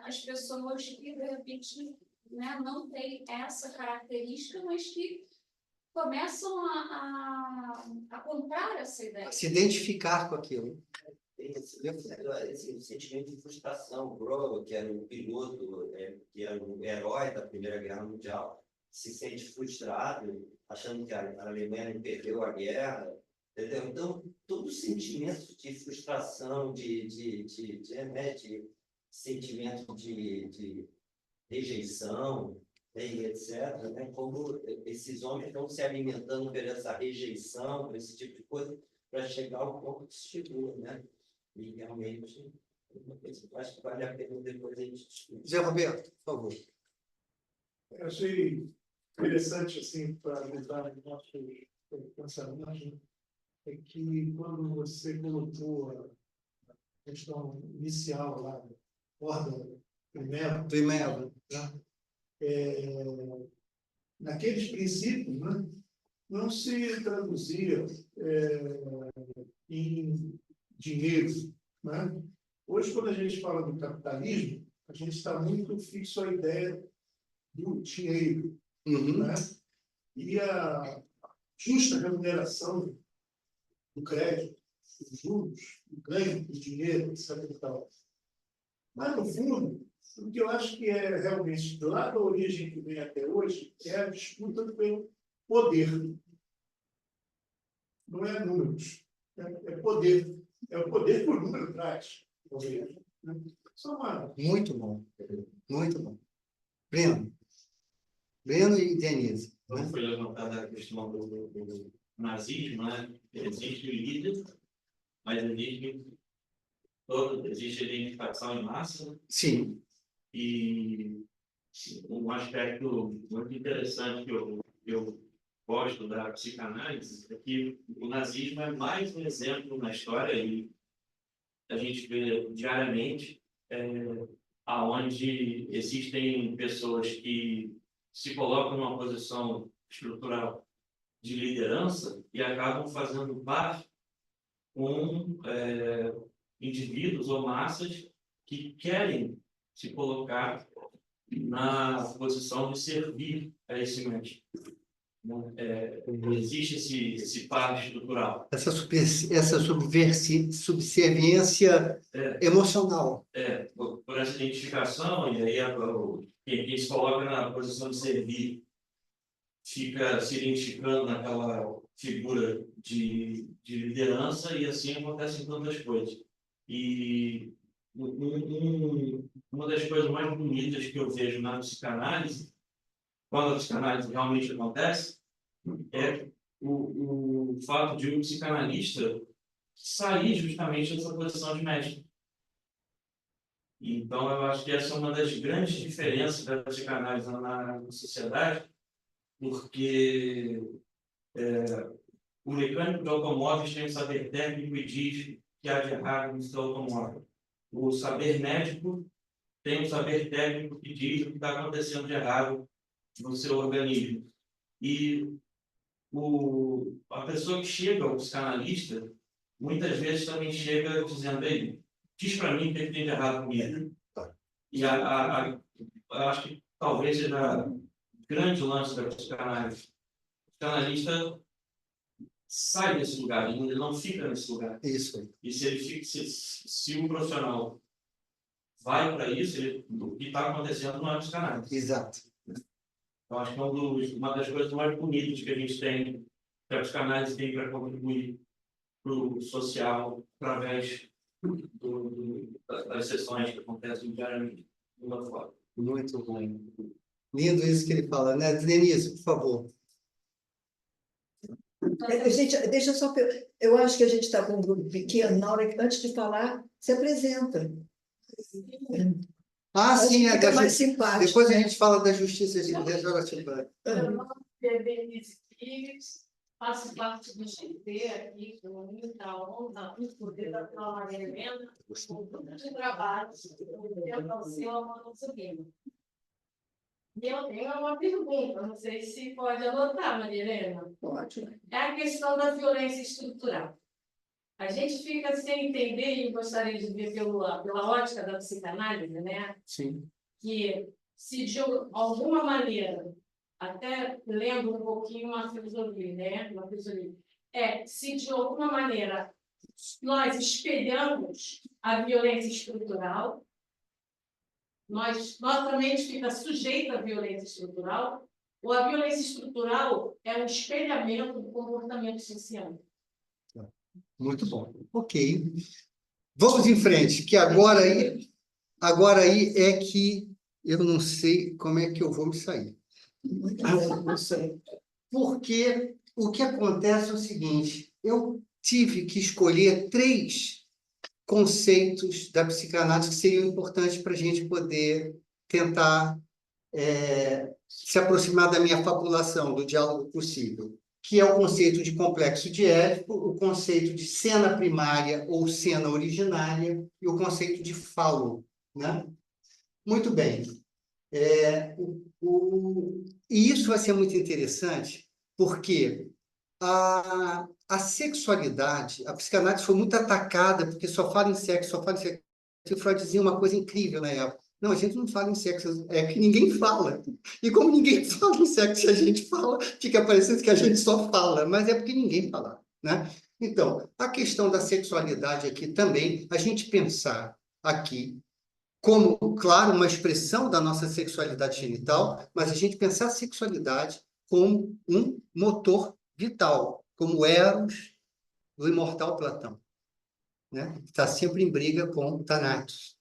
as pessoas que, de repente, né, não têm essa característica, mas que começam a comprar essa ideia. Se identificar com aquilo. Tem esse sentimento de frustração. O Grohl, que era um piloto, que era um herói da Primeira Guerra Mundial, se sente frustrado, achando que a Alemanha não perdeu a guerra. Entendeu? Então, todo sentimento de frustração, de sentimento de rejeição, e etc., né? Como esses homens estão se alimentando por essa rejeição, por esse tipo de coisa, para chegar ao ponto que se chegou, né? E realmente, uma coisa que eu acho que vale a pena depois a gente discutir. Zé Roberto, por favor. Eu achei interessante, assim, para ajudar o nosso pensamento, é que quando você colocou a questão inicial lá, ordem Primeiro. né? Naqueles princípios, né, não se traduzia em dinheiro. Né? Hoje, quando a gente fala do capitalismo, a gente está muito fixo à ideia do dinheiro. Uhum. né? E a justa remuneração do crédito, dos juros, do ganho do dinheiro, etc. e tal. Mas, no fundo, o que eu acho que é realmente, lá da origem que vem até hoje, é a disputa pelo poder. Não é números, é poder. É o poder que o número traz. Né? Só uma... Muito bom. Muito bom. Breno e Denise. Quando foi levantada a questão do nazismo, né? Existe o líder, mas existe a identificação em massa, Sim. e um aspecto muito interessante que eu gosto da psicanálise é que o nazismo é mais um exemplo na história, e a gente vê diariamente aonde existem pessoas que se colocam numa posição estrutural de liderança e acabam fazendo parte com indivíduos ou massas que querem se colocar na posição de servir a esse mente. Existe esse par estrutural. Essa subserviência emocional. Por essa identificação, e aí quem se coloca na posição de servir fica se identificando naquela figura de liderança, e assim acontecem tantas coisas. E uma das coisas mais bonitas que eu vejo na psicanálise, quando a psicanálise realmente acontece, é o fato de um psicanalista sair justamente dessa posição de mestre. Então, eu acho que essa é uma das grandes diferenças da psicanálise na sociedade, porque o mecânico de automóveis tem um saber técnico e diz que há de errado no seu automóvel. O saber médico tem um saber técnico que diz o que está acontecendo de errado no seu organismo. E a pessoa que chega ao psicanalista, muitas vezes também chega dizendo: ei, diz para mim o que tem de errado comigo. E eu acho que talvez seja o grande lance da psicanálise. O psicanalista sai desse lugar, ele não fica nesse lugar. Isso. E se um profissional vai para isso, o que está acontecendo não é psicanálise. Exato. Eu acho que uma das coisas mais bonitas que a gente tem, que a psicanálise tem para contribuir para o social, através das sessões que acontecem diariamente. Muito bom. Lindo isso que ele fala, né? Denise, por favor. Gente, deixa eu só... Eu acho que a gente está com um grupo pequeno, na hora que, antes de falar, se apresenta. Sim, fica mais simpático. Depois a gente fala da justiça restaurativa. Meu nome é Denise Pires, faço parte do GT aqui, com muita honra, muito poder da Maria Helena, com grupo de trabalho, o senhor Mano Zubino. E eu tenho uma pergunta, não sei se pode anotar, Maria Helena. Pode. É a questão da violência estrutural. A gente fica sem entender, e gostaria de ver pela ótica da psicanálise, né? Sim. Que, se de alguma maneira, até lendo um pouquinho uma filosofia, né? Se de alguma maneira nós espelhamos a violência estrutural, nossa mente fica sujeita à violência estrutural, ou a violência estrutural é um espelhamento do comportamento social. Muito bom. Ok. Vamos em frente, que agora aí é que eu não sei como é que eu vou me sair. Não sei. Porque o que acontece é o seguinte, eu tive que escolher 3 conceitos da psicanálise que seriam importantes para a gente poder tentar se aproximar da minha fabulação, do diálogo possível, que é o conceito de complexo de Édipo, o conceito de cena primária ou cena originária e o conceito de falo, né? Muito bem. E isso vai ser muito interessante, porque a sexualidade, a psicanálise foi muito atacada, porque só fala em sexo, só fala em sexo. E Freud dizia uma coisa incrível na época. Não, a gente não fala em sexo, é que ninguém fala. E como ninguém fala em sexo, a gente fala, fica parecendo que a gente só fala, mas é porque ninguém fala, né? Então, a questão da sexualidade aqui também, a gente pensar aqui como, claro, uma expressão da nossa sexualidade genital, mas a gente pensar a sexualidade como um motor vital, como Eros do imortal Platão, né? Está sempre em briga com Thanatos.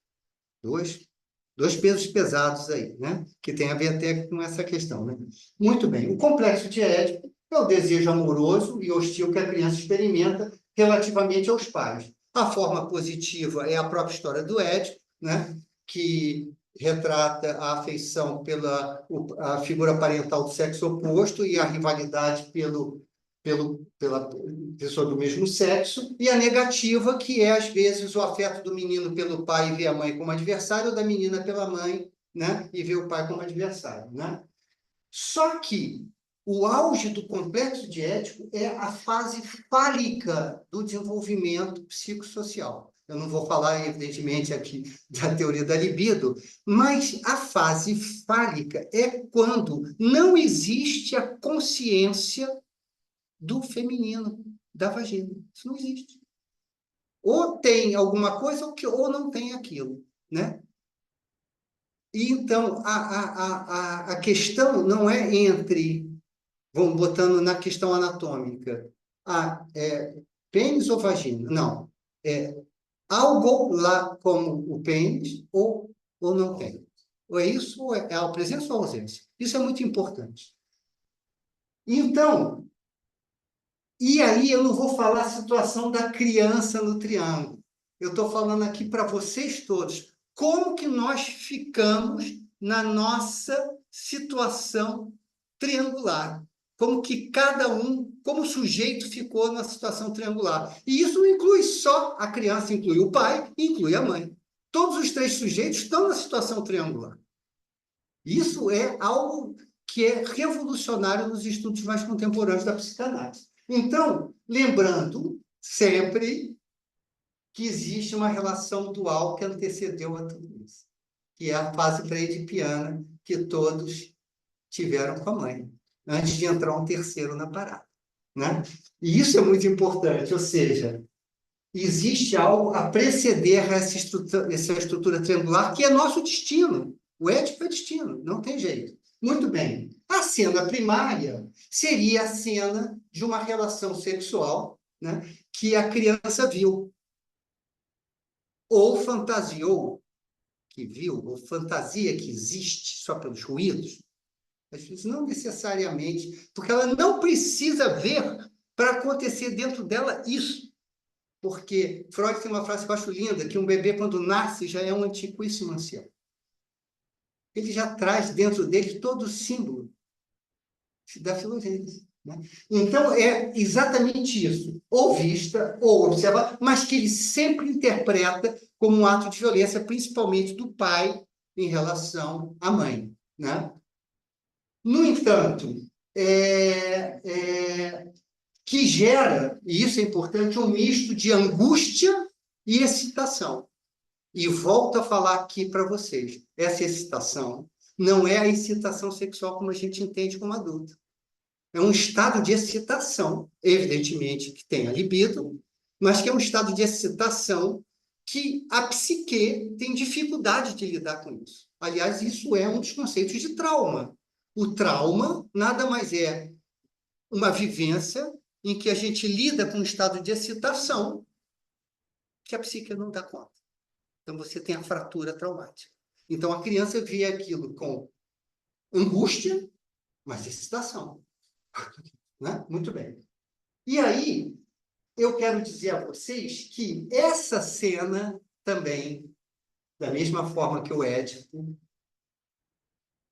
Dois pesos pesados aí, né? Que tem a ver até com essa questão, né? Muito bem. O complexo de Édipo é o desejo amoroso e hostil que a criança experimenta relativamente aos pais. A forma positiva é a própria história do Édipo, né? Que retrata a afeição pela a figura parental do sexo oposto e a rivalidade pela pessoa do mesmo sexo, e a negativa, que é, às vezes, o afeto do menino pelo pai e ver a mãe como adversário, ou da menina pela mãe, né? E ver o pai como adversário, né? Só que o auge do complexo de Édipo é a fase fálica do desenvolvimento psicossocial. Eu não vou falar, evidentemente, aqui da teoria da libido, mas a fase fálica é quando não existe a consciência do feminino, da vagina. Isso não existe. Ou tem alguma coisa ou não tem aquilo, né? E, então, a questão não é entre, vamos botando na questão anatômica, pênis ou vagina. Não. É algo lá como o pênis ou não tem. Ou é isso, ou é a presença ou a ausência. Isso é muito importante. Então, e aí eu não vou falar a situação da criança no triângulo. Eu estou falando aqui para vocês todos. Como que nós ficamos na nossa situação triangular? Como que cada um, como o sujeito ficou na situação triangular? E isso não inclui só a criança, inclui o pai, inclui a mãe. Todos os três sujeitos estão na situação triangular. Isso é algo que é revolucionário nos estudos mais contemporâneos da psicanálise. Então, lembrando sempre que existe uma relação dual que antecedeu a tudo isso, que é a fase pré-edipiana que todos tiveram com a mãe, antes de entrar um terceiro na parada, né? E isso é muito importante, ou seja, existe algo a preceder essa estrutura triangular, que é nosso destino. O Édipo é destino, não tem jeito. Muito bem. A cena primária seria a cena de uma relação sexual, né, que a criança viu, ou fantasiou que viu, ou fantasia que existe só pelos ruídos. Às vezes, não necessariamente, porque ela não precisa ver para acontecer dentro dela isso. Porque Freud tem uma frase que eu acho linda, que um bebê, quando nasce, já é um antiquíssimo ancião. Ele já traz dentro dele todo o símbolo da filogênese, né? Então, é exatamente isso. Ou vista, ou observada, mas que ele sempre interpreta como um ato de violência, principalmente do pai em relação à mãe, né? No entanto, que gera, e isso é importante, um misto de angústia e excitação. E volto a falar aqui para vocês, essa excitação não é a excitação sexual como a gente entende como adulto. É um estado de excitação, evidentemente, que tem a libido, mas que é um estado de excitação que a psique tem dificuldade de lidar com isso. Aliás, isso é um dos conceitos de trauma. O trauma nada mais é uma vivência em que a gente lida com um estado de excitação que a psique não dá conta. Então, você tem a fratura traumática. Então, a criança vê aquilo com angústia, mas excitação. Né? Muito bem. E aí, eu quero dizer a vocês que essa cena também, da mesma forma que o Édipo,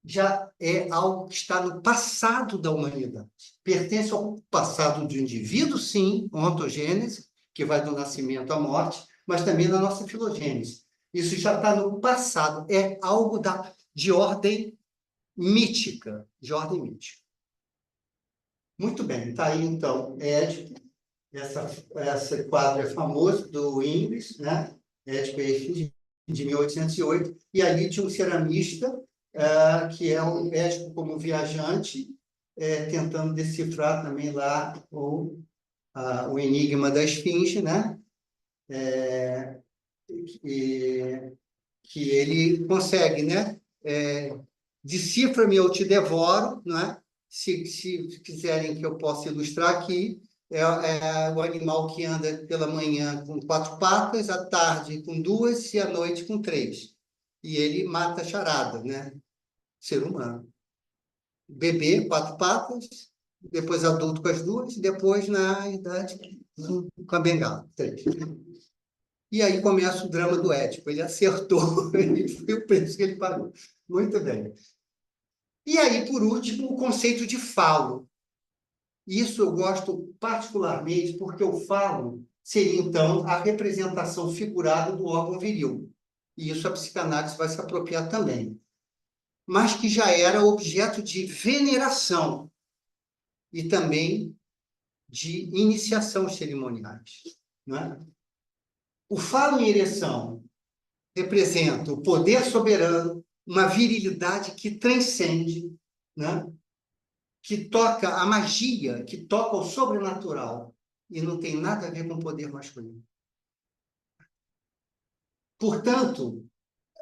já é algo que está no passado da humanidade. Pertence ao passado do indivíduo, sim, ontogênese, que vai do nascimento à morte, mas também da nossa filogênese. Isso já está no passado, é algo de ordem mítica, Muito bem, está aí, então, Édipo, esse quadro é famoso, do Ingres, né? Édipo e Efigênia. de 1808, e ali tinha um ceramista, que é um médico como viajante, tentando decifrar também lá o enigma da esfinge, né? Que ele consegue, né? Decifra-me, eu te devoro, não é? Se quiserem que eu possa ilustrar aqui, é o animal que anda pela manhã com 4 patas, à tarde com 2 e à noite com 3. E ele mata a charada, né? Ser humano. Bebê, 4 patas, depois adulto com as 2, depois, na idade, com a bengala, 3. E aí começa o drama do Édipo. Ele acertou, ele foi o preço que ele pagou. Muito bem. E aí, por último, o conceito de falo. Isso eu gosto particularmente porque o falo seria, então, a representação figurada do órgão viril. E isso a psicanálise vai se apropriar também. Mas que já era objeto de veneração e também de iniciação cerimoniais. Não é? O falo em ereção representa o poder soberano, uma virilidade que transcende, né? Que toca a magia, que toca o sobrenatural, e não tem nada a ver com o poder masculino. Portanto,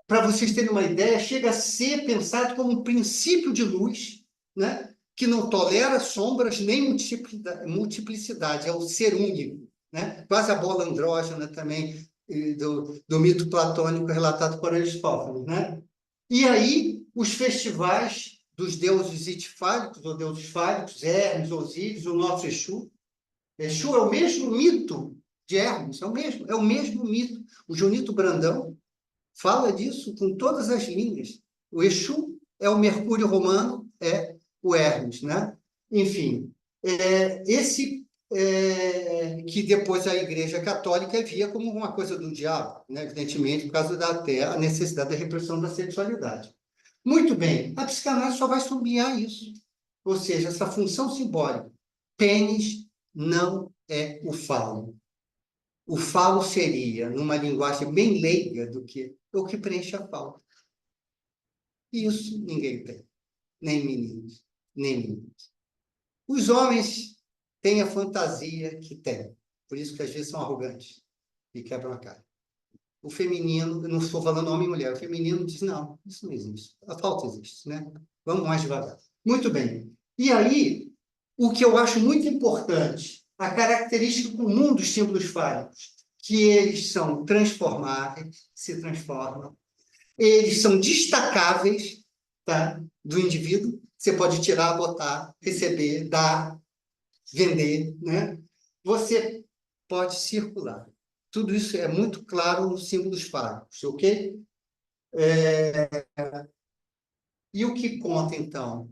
para vocês terem uma ideia, chega a ser pensado como um princípio de luz, né? Que não tolera sombras nem multiplicidade, é o ser único, né? Quase a bola andrógena também, do mito platônico relatado por Aristófanes, né? E aí, os festivais dos deuses itifálicos, ou deuses fálicos, Hermes, Osíris, o nosso Exu. Exu é o mesmo mito de Hermes, é o mesmo mito. O Junito Brandão fala disso com todas as linhas. O Exu é o Mercúrio romano, é o Hermes, né? Enfim, que depois a Igreja Católica via como uma coisa do diabo, né? Evidentemente, por causa da necessidade da repressão da sexualidade. Muito bem, a psicanálise só vai sublinhar isso. Ou seja, essa função simbólica. Pênis não é o falo. O falo seria, numa linguagem bem leiga, do que o que preenche a falta. Isso ninguém tem. Nem meninos, nem meninas. Os homens têm a fantasia que têm. Por isso que às vezes são arrogantes e quebram a cara. O feminino, eu não estou falando homem e mulher, o feminino diz, não, isso não existe. A falta existe, né? Vamos mais devagar. Muito bem. E aí, o que eu acho muito importante, a característica comum dos símbolos fálicos, que eles são transformáveis, se transformam, eles são destacáveis, tá, do indivíduo, você pode tirar, botar, receber, dar, vender, né? Você pode circular. Tudo isso é muito claro nos símbolos fálicos, ok? E o que conta, então?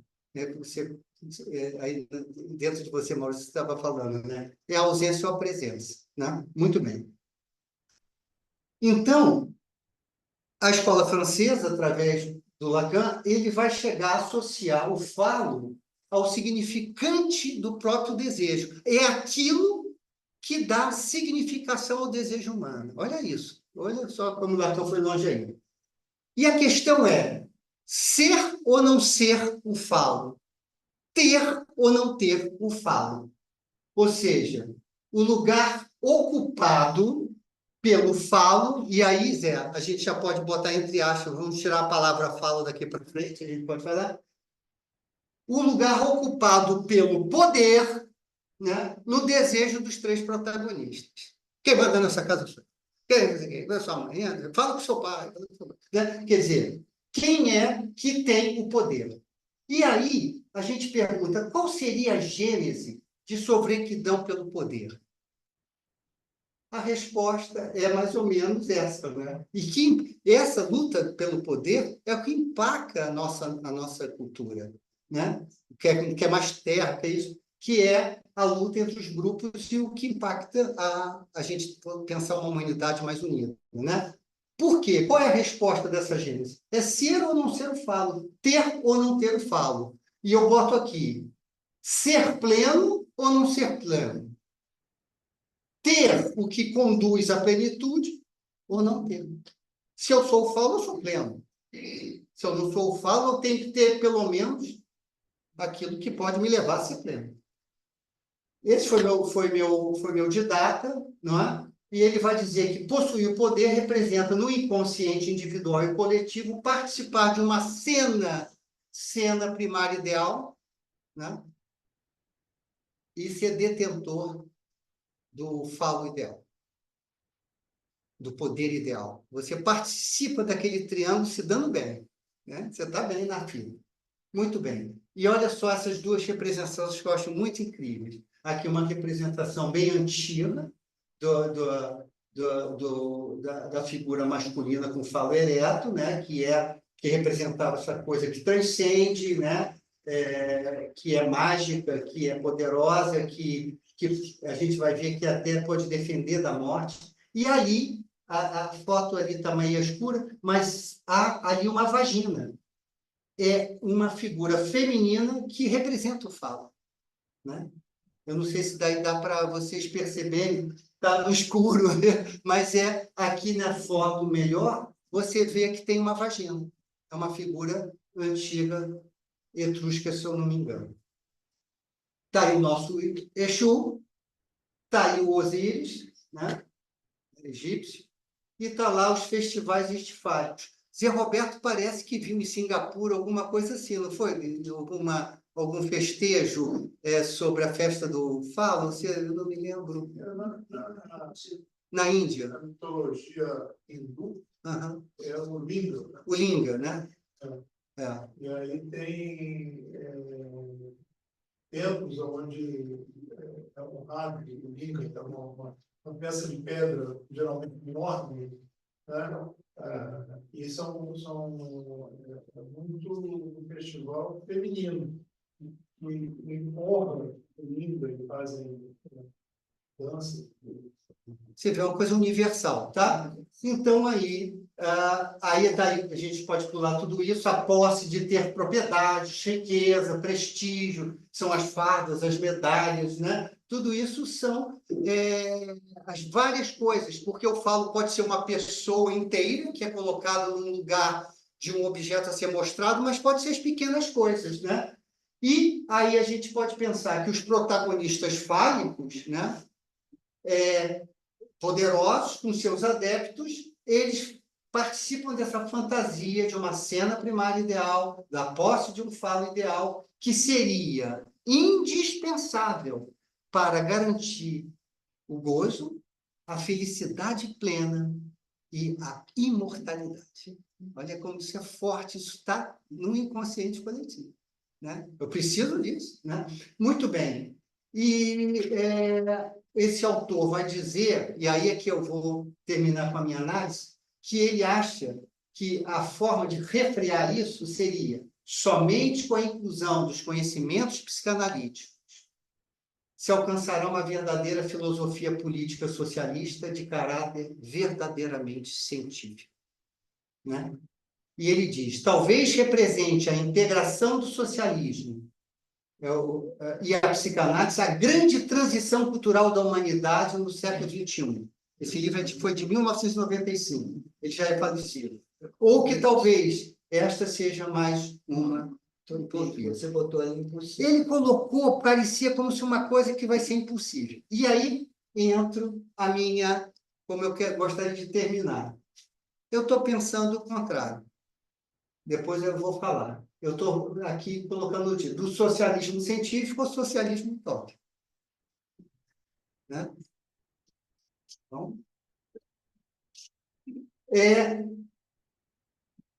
Aí, dentro de você, Maurício, você estava falando, né? É a ausência ou a presença, né? Muito bem. Então, a escola francesa, através do Lacan, ele vai chegar a associar o falo ao significante do próprio desejo. É aquilo que dá significação ao desejo humano. Olha isso. Olha só como o Lacan foi longe aí. E a questão é ser ou não ser o falo. Ter ou não ter o falo. Ou seja, o lugar ocupado pelo falo, e aí, Zé, a gente já pode botar entre aspas, vamos tirar a palavra falo daqui para frente, a gente pode falar. O lugar ocupado pelo poder, né, no desejo dos 3 protagonistas. Quem manda nessa casa sou eu. Sua mãe, fala com seu pai. Né? Quer dizer, quem é que tem o poder? E aí, a gente pergunta, qual seria a gênese de sobrequidão pelo poder? A resposta é mais ou menos essa, né? E que essa luta pelo poder é o que empaca a nossa cultura, né? Que é mais terra, que é isso, que é a luta entre os grupos e o que impacta a gente pensar uma humanidade mais unida, né? Por quê? Qual é a resposta dessa gênese? É ser ou não ser o falo, ter ou não ter o falo. E eu boto aqui, ser pleno ou não ser pleno? Ter o que conduz à plenitude ou não ter. Se eu sou o falo, eu sou pleno. Se eu não sou o falo, eu tenho que ter, pelo menos, aquilo que pode me levar a ser pleno. Esse foi meu didata, não é? E ele vai dizer que possuir o poder representa, no inconsciente individual e coletivo, participar de uma cena primária ideal, né? E ser detentor do falo ideal, do poder ideal. Você participa daquele triângulo se dando bem, né? Você está bem na fila. Muito bem. E olha só essas duas representações que eu acho muito incríveis. Aqui uma representação bem antiga da figura masculina com falo ereto, né? que representava essa coisa que transcende, né? Que é mágica, que é poderosa, que a gente vai ver que até pode defender da morte. E ali, a foto ali está meio escura, mas há ali uma vagina. É uma figura feminina que representa o falo, né? Eu não sei se daí dá para vocês perceberem, está no escuro, né? Mas aqui na foto melhor, você vê que tem uma vagina. É uma figura antiga etrusca, se eu não me engano. Está aí o nosso Exu, está aí o Osíris, né? Egípcio, e está lá os festivais estifálicos. Zé Roberto parece que viu em Singapura alguma coisa assim, não foi? Algum festejo sobre a festa do falo? Eu não me lembro. Na Índia. Na mitologia hindu, Uhum. é o Linga. O Linga, né? E aí tem templos onde é honrado o Linga, que é uma peça de pedra, geralmente enorme, né? E são muito um festival feminino, que honra o Linga, e fazem dança. Você vê uma coisa universal, tá? Então, aí a gente pode pular tudo isso, a posse de ter propriedades, riqueza, prestígio, são as fardas, as medalhas, né? Tudo isso são as várias coisas, porque eu falo, pode ser uma pessoa inteira, que é colocada num lugar de um objeto a ser mostrado, mas pode ser as pequenas coisas, né? E aí a gente pode pensar que os protagonistas fálicos, né? Poderosos, com seus adeptos, eles participam dessa fantasia de uma cena primária ideal, da posse de um falo ideal, que seria indispensável para garantir o gozo, a felicidade plena e a imortalidade. Olha como isso é forte, isso está no inconsciente coletivo, né? Eu preciso disso, né? Muito bem. E esse autor vai dizer, e aí é que eu vou terminar com a minha análise, que ele acha que a forma de refrear isso seria somente com a inclusão dos conhecimentos psicanalíticos se alcançará uma verdadeira filosofia política socialista de caráter verdadeiramente científico, né? E ele diz, talvez represente a integração do socialismo e a psicanálise, a grande transição cultural da humanidade no século XXI. Esse livro foi de 1995, ele já é falecido. Ou que talvez esta seja mais uma utopia. Você botou ali impossível. Ele colocou, parecia como se uma coisa que vai ser impossível. E aí entro a minha, como eu gostaria de terminar. Eu estou pensando o contrário. Depois eu vou falar. Eu estou aqui colocando o título, do socialismo científico ao socialismo utópico. Né? Então,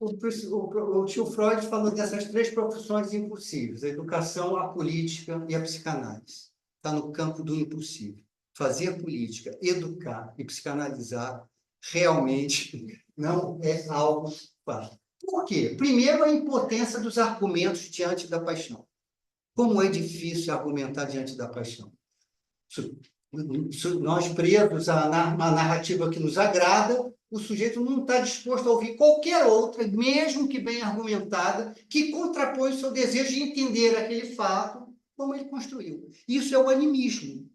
o tio Freud falou dessas três profissões impossíveis, a educação, a política e a psicanálise. Está no campo do impossível. Fazer política, educar e psicanalizar realmente não é algo fácil. Por quê? Primeiro, a impotência dos argumentos diante da paixão. Como é difícil argumentar diante da paixão. Nós presos a uma narrativa que nos agrada, o sujeito não está disposto a ouvir qualquer outra, mesmo que bem argumentada, que contrapõe o seu desejo de entender aquele fato como ele construiu. Isso é o animismo.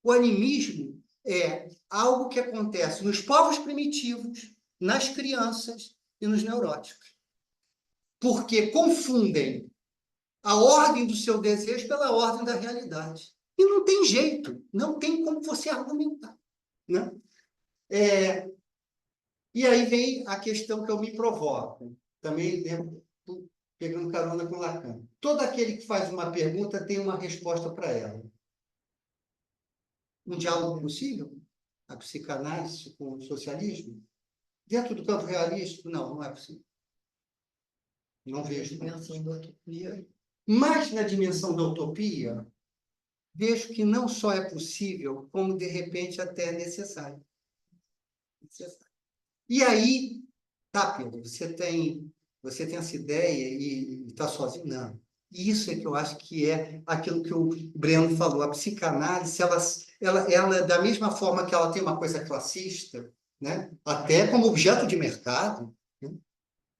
O animismo é algo que acontece nos povos primitivos, nas crianças e nos neuróticos. Porque confundem a ordem do seu desejo pela ordem da realidade. E não tem jeito, não tem como você argumentar. Né? E aí vem a questão que eu me provoco, também pegando carona com Lacan. Todo aquele que faz uma pergunta tem uma resposta para ela. Um diálogo possível? A psicanálise com o socialismo? Dentro do campo realístico? Não, não é possível. Não vejo. Mas na dimensão da utopia, vejo que não só é possível, como, de repente, até é necessário. E aí, tá, Pedro, você tem essa ideia e está sozinho? Não. E isso é que eu acho que é aquilo que o Breno falou. A psicanálise, ela da mesma forma que ela tem uma coisa classista, né? Até como objeto de mercado, né?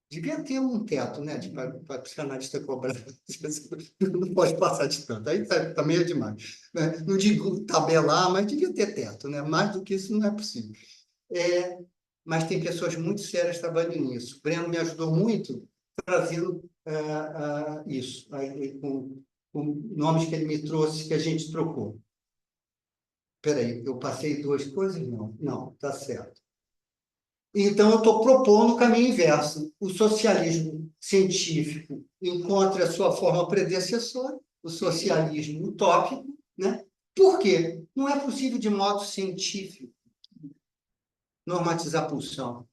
Devia ter um teto, né, para psicanalista cobrar. Não pode passar de tanto. Aí também é demais. Né? Não digo tabelar, mas devia ter teto. Né? Mais do que isso não é possível. Mas tem pessoas muito sérias trabalhando nisso. O Breno me ajudou muito trazendo isso, com nomes que ele me trouxe, que a gente trocou. Espera aí, eu passei duas coisas? Não, está certo. Então, eu estou propondo o caminho inverso. O socialismo científico encontra a sua forma predecessora, o socialismo utópico. Né? Por quê? Não é possível, de modo científico, normatizar a pulsão.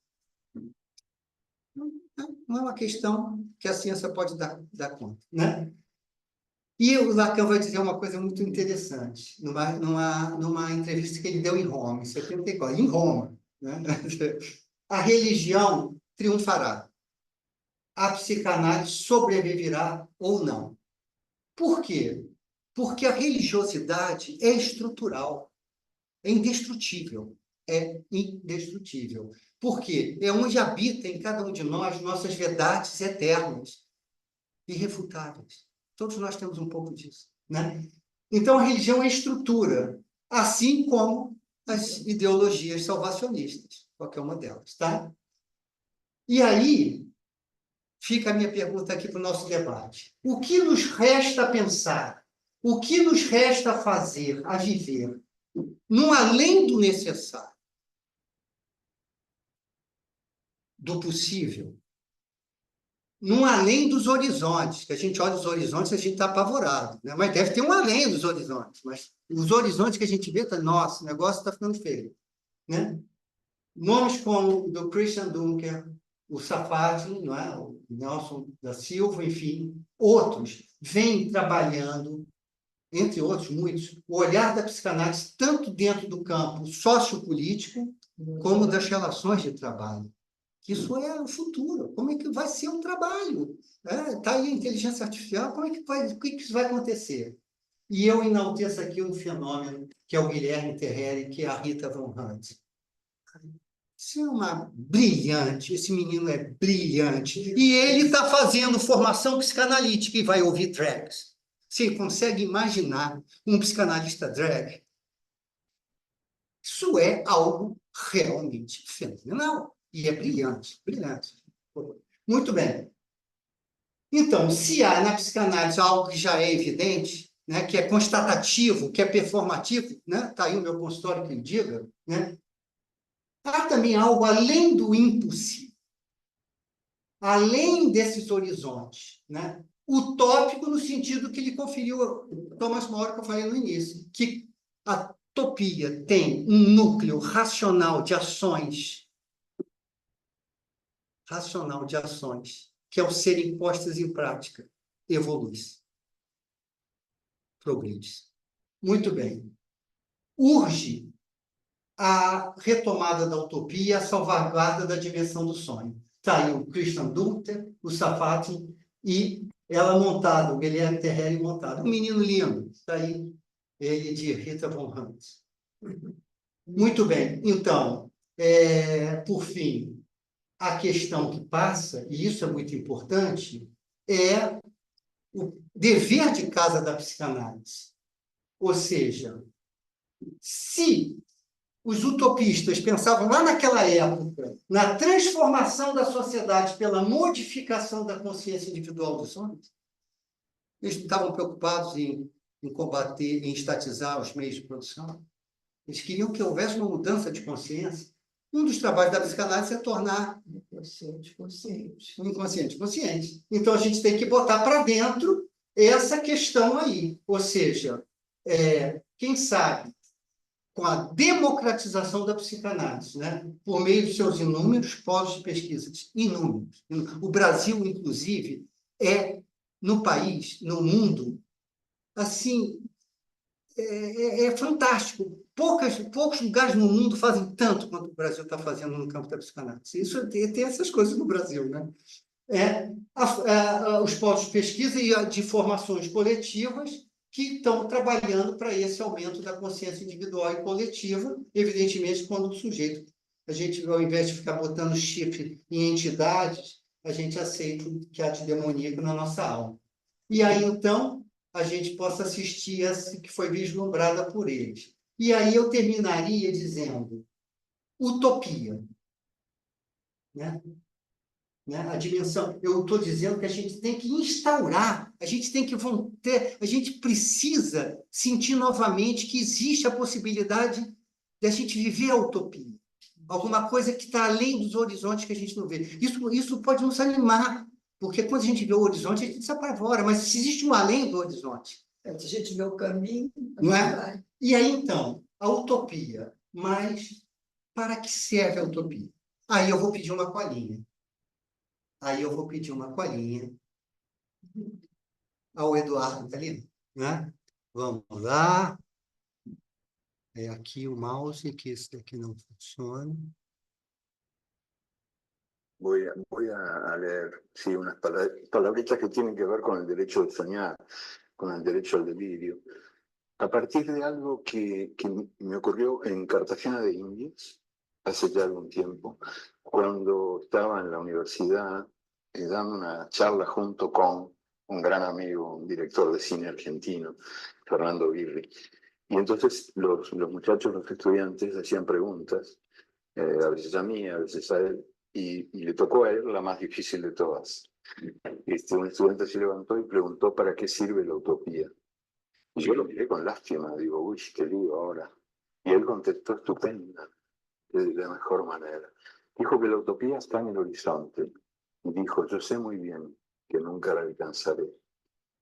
Não é uma questão que a ciência pode dar conta. Né? E o Lacan vai dizer uma coisa muito interessante, numa entrevista que ele deu em Roma, em 74, em Roma. Né? A religião triunfará. A psicanálise sobreviverá ou não. Por quê? Porque a religiosidade é estrutural, é indestrutível. É indestrutível. Por quê? É onde habita em cada um de nós nossas verdades eternas, irrefutáveis. Todos nós temos um pouco disso. Né? Então, a religião é estrutura, assim como as ideologias salvacionistas, qualquer uma delas. Tá? E aí, fica a minha pergunta aqui para o nosso debate. O que nos resta pensar? O que nos resta fazer, a viver? No além do necessário, do possível, no além dos horizontes, que a gente olha os horizontes e a gente está apavorado, né? Mas deve ter um além dos horizontes, mas os horizontes que a gente vê, nossa, o negócio está ficando feio. Né? Nomes como o do Christian Dunker, o Safati, não é? O Nelson da Silva, enfim, outros vêm trabalhando, entre outros muitos, o olhar da psicanálise tanto dentro do campo sociopolítico como das relações de trabalho. Isso é o futuro. Como é que vai ser o trabalho? Está aí a inteligência artificial, o que isso vai acontecer? E eu enalteço aqui um fenômeno que é o Guilherme Terreri, que é a Rita Von Hunt. Isso é uma brilhante, esse menino é brilhante. E ele está fazendo formação psicanalítica e vai ouvir drags. Você consegue imaginar um psicanalista drag? Isso é algo realmente fenomenal. E é brilhante, brilhante. Muito bem. Então, se há na psicanálise algo que já é evidente, né, que é constatativo, que é performativo, né? Está aí o meu consultório que diga, né? Há também algo além do impossível, além desses horizontes, né? Utópico no sentido que lhe conferiu Thomas More, que eu falei no início, que a utopia tem um núcleo racional de ações, que ao serem postas em prática, evolui-se, progride-se. Muito bem. Urge a retomada da utopia e a salvaguarda da dimensão do sonho. Está aí o Christian Dunker, o Safati e ela montada, o Guilherme Terreri montado. Um menino lindo, está aí ele de Rita Von Hunt. Muito bem. Então, por fim, a questão que passa, e isso é muito importante, é o dever de casa da psicanálise. Ou seja, se os utopistas pensavam lá naquela época na transformação da sociedade pela modificação da consciência individual dos homens, eles não estavam preocupados em combater, em estatizar os meios de produção. Eles queriam que houvesse uma mudança de consciência. Um dos trabalhos da psicanálise é tornar O inconsciente consciente. o inconsciente consciente. Então, a gente tem que botar para dentro essa questão aí. Ou seja, quem sabe, com a democratização da psicanálise, né? Por meio de seus inúmeros polos de pesquisa, inúmeros. O Brasil, inclusive, no país, no mundo, assim, é fantástico. Poucos lugares no mundo fazem tanto quanto o Brasil está fazendo no campo da psicanálise. Isso tem essas coisas no Brasil, né? Os polos de pesquisa e de formações coletivas que estão trabalhando para esse aumento da consciência individual e coletiva, evidentemente, quando o sujeito, a gente, ao invés de ficar botando chip em entidades, a gente aceita o que há de demoníaco na nossa alma. E aí, então, a gente possa assistir essa que foi vislumbrada por eles. E aí eu terminaria dizendo utopia. Né? A dimensão. Eu estou dizendo que a gente tem que instaurar, a gente tem que a gente precisa sentir novamente que existe a possibilidade de a gente viver a utopia. Alguma coisa que está além dos horizontes que a gente não vê. Isso pode nos animar, porque quando a gente vê o horizonte, a gente se apavora, mas se existe um além do horizonte. Se a gente vê o caminho, Não é? vai. E aí, então, a utopia. Mas para que serve a utopia? Aí eu vou pedir uma colinha. Ao Eduardo Galino, né? Vamos lá. Aqui o mouse, que esse daqui não funciona. Voy a leer, sí, unas palabritas que tienen que ver con el derecho de soñar, con el derecho al delirio, a partir de algo que me ocurrió en Cartagena de Indias, hace ya algún tiempo, cuando estaba en la universidad dando una charla junto con un gran amigo, un director de cine argentino, Fernando Birri. Y entonces los muchachos, los estudiantes, hacían preguntas, a veces a mí, a veces a él, y le tocó a él la más difícil de todas. Un estudiante se levantó y preguntó ¿para qué sirve la utopía? Y yo lo miré con lástima, digo, uy, qué lío ahora. Y él contestó estupenda, de la mejor manera. Dijo que la utopía está en el horizonte. Y dijo, yo sé muy bien que nunca la alcanzaré.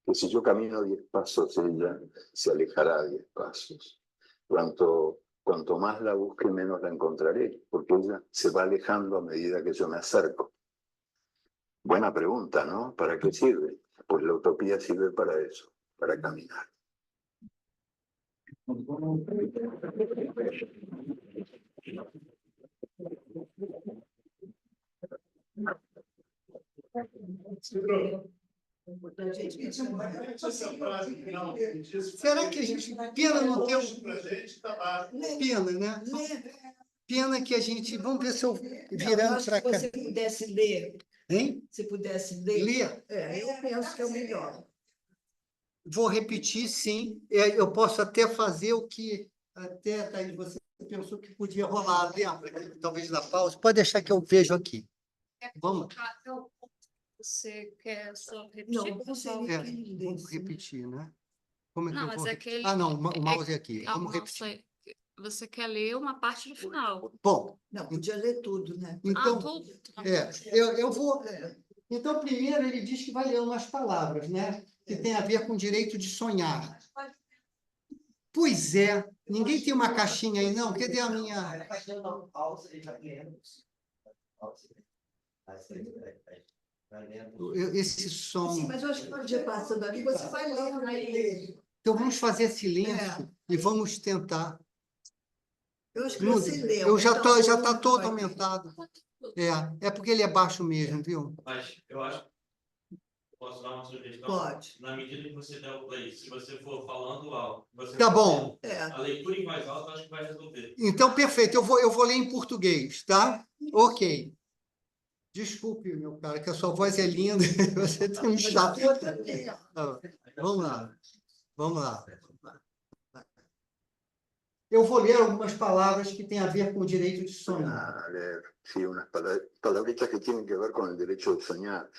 Que si yo camino 10 pasos, ella se alejará 10 pasos. Cuanto más la busque, menos la encontraré, porque ella se va alejando a medida que yo me acerco. Buena pregunta, ¿no? ¿Para qué sirve? Pues la utopía sirve para eso, para caminar. Será que a gente... Pena não ter... Pena, né? Pena que a gente... Vamos ver se eu virando para cá. Se você pudesse ler. Hein? Se pudesse ler. Ler? Eu penso que é o melhor. Vou repetir, sim. Eu posso até fazer o que... Até, Thaís, você pensou que podia rolar, lembra? Talvez na pausa. Pode deixar que eu vejo aqui. Vamos. Você quer só repetir? Não, você vamos repetir, né? Como é que não, eu mas vou... é aquele... Ah, não, o mouse é aqui. Vamos repetir. Você quer ler uma parte do final. Bom. Não, podia ler tudo, né? Então, tudo? eu vou... Então, primeiro, ele diz que vai ler umas palavras, né? Que tem a ver com o direito de sonhar. Pois é. Ninguém tem uma caixinha aí, não? Cadê a minha... Esse som... Sim, mas eu acho que pode ir passando ali, você vai lendo aí. Então, vamos fazer silêncio e vamos tentar. Eu acho que você leu. Eu já está todo aumentado. É porque ele é baixo mesmo, viu? Mas eu acho que posso dar uma sugestão? Pode. Na medida que você der o play, se você for falando alto, Tá bom. A leitura em voz alta, acho que vai resolver. Então, perfeito. Eu vou ler em português, tá? Ok. Desculpe, meu cara, que a sua voz é linda. Você tem um chato. Vamos lá. Eu vou ler algumas palavras que têm a ver com o direito de sonhar. A leer, sí, unas palabritas que tienen que ver con el derecho de soñar,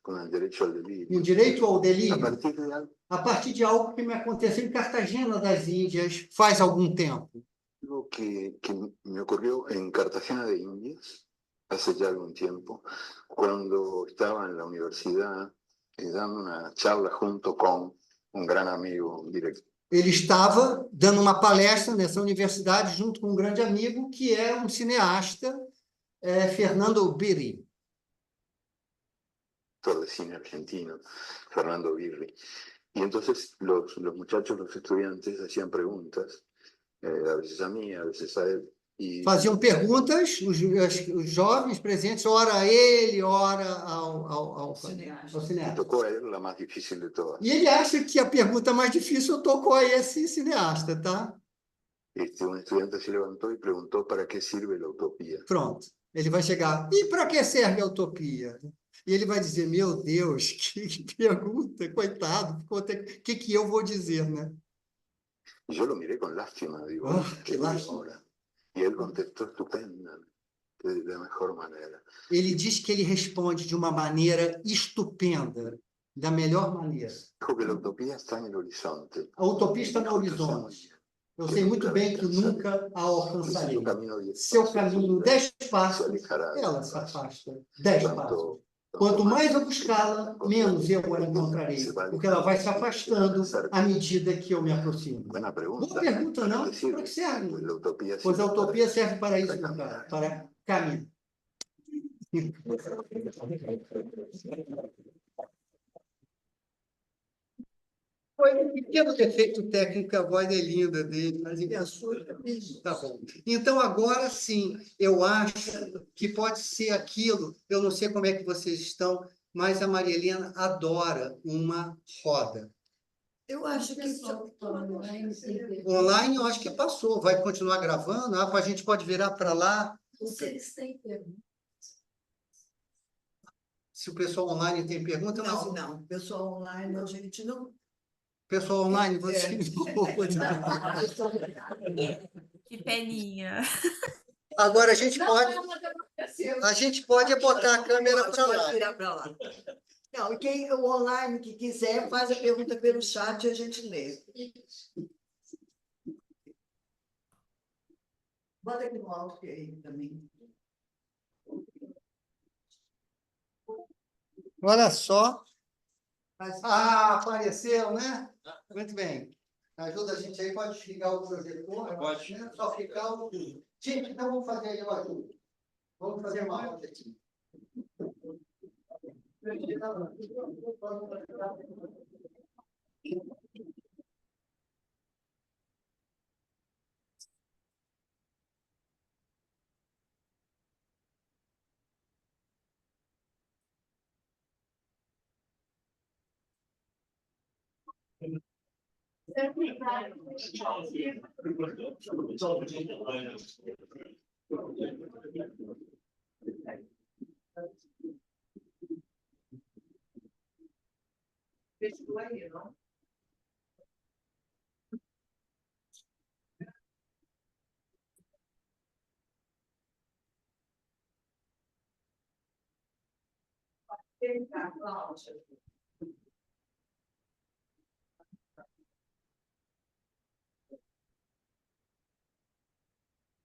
con el derecho al O delirio. direito ao A delírio, partir de algo a partir de algo que me aconteceu em Cartagena das Índias faz algum tempo. que me ocurrió en Cartagena de Indias hace ya algún tiempo, cuando estaba en la universidad dando una charla junto con un gran amigo, un director. Ele estava dando uma palestra nessa universidade junto com um grande amigo, que é um cineasta, Fernando Birri. De cine argentino, Fernando Birri. Y entonces los muchachos, los estudiantes, hacían preguntas, a veces a mí, a veces a él. Y Faziam perguntas, os jovens presentes, ora a ele, ora ao cineasta. tocó a él la más difícil de todas. E ele acha que a pergunta mais difícil tocou a esse cineasta, tá? Un estudiante se levantó y preguntó para qué sirve la utopía. Pronto. Ele vai chegar, e para que serve a utopia? E ele vai dizer, meu Deus, que pergunta, coitado, o que eu vou dizer, né? Y yo lo miré con lástima, digo, Oh, ¿qué qué lástima. ahora? Y él contestó estupendamente, de la mejor manera. Ele diz que ele responde de uma maneira estupenda, da melhor maneira. Dijo que la utopía está en el horizonte. A utopia está no horizonte. Eu sei muito bem que nunca a alcançarei. Seu caminho 10 passos, ela se afasta 10 passos. Quanto mais eu buscá-la, menos eu a encontrarei, porque ela vai se afastando à medida que eu me aproximo. Buena Boa pregunta. pergunta, não? ¿Para qué Para que sirve? serve? Pues la utopía Pois a sirve utopia serve para isso, para cara, caminhar. para caminhar. Foi um pequeno defeito técnico, a voz é linda dele, mas ele é sua. Tá bom. Então, agora sim, eu acho que pode ser aquilo, eu não sei como é que vocês estão, mas a Maria Helena adora uma roda. Eu acho que Online, eu acho que passou, vai continuar gravando, a gente pode virar para lá. vocês têm perguntas. Se o pessoal online tem pergunta, mas Não, pessoal online, a gente não. pessoal online, vocês Que peninha. Agora a gente pode botar a câmera para lá. Virar para lá. Não, e quem o online que quiser, faz a pergunta pelo chat e a gente lê. Bota aqui no alto que aí também. Olha só. Ah, apareceu, né? Muito bem. Ajuda a gente aí, pode ligar o projetor? Pode. Né? Só ficar o... Gente, então vamos fazer aí, eu ajudo. Vamos fazer uma roda aqui.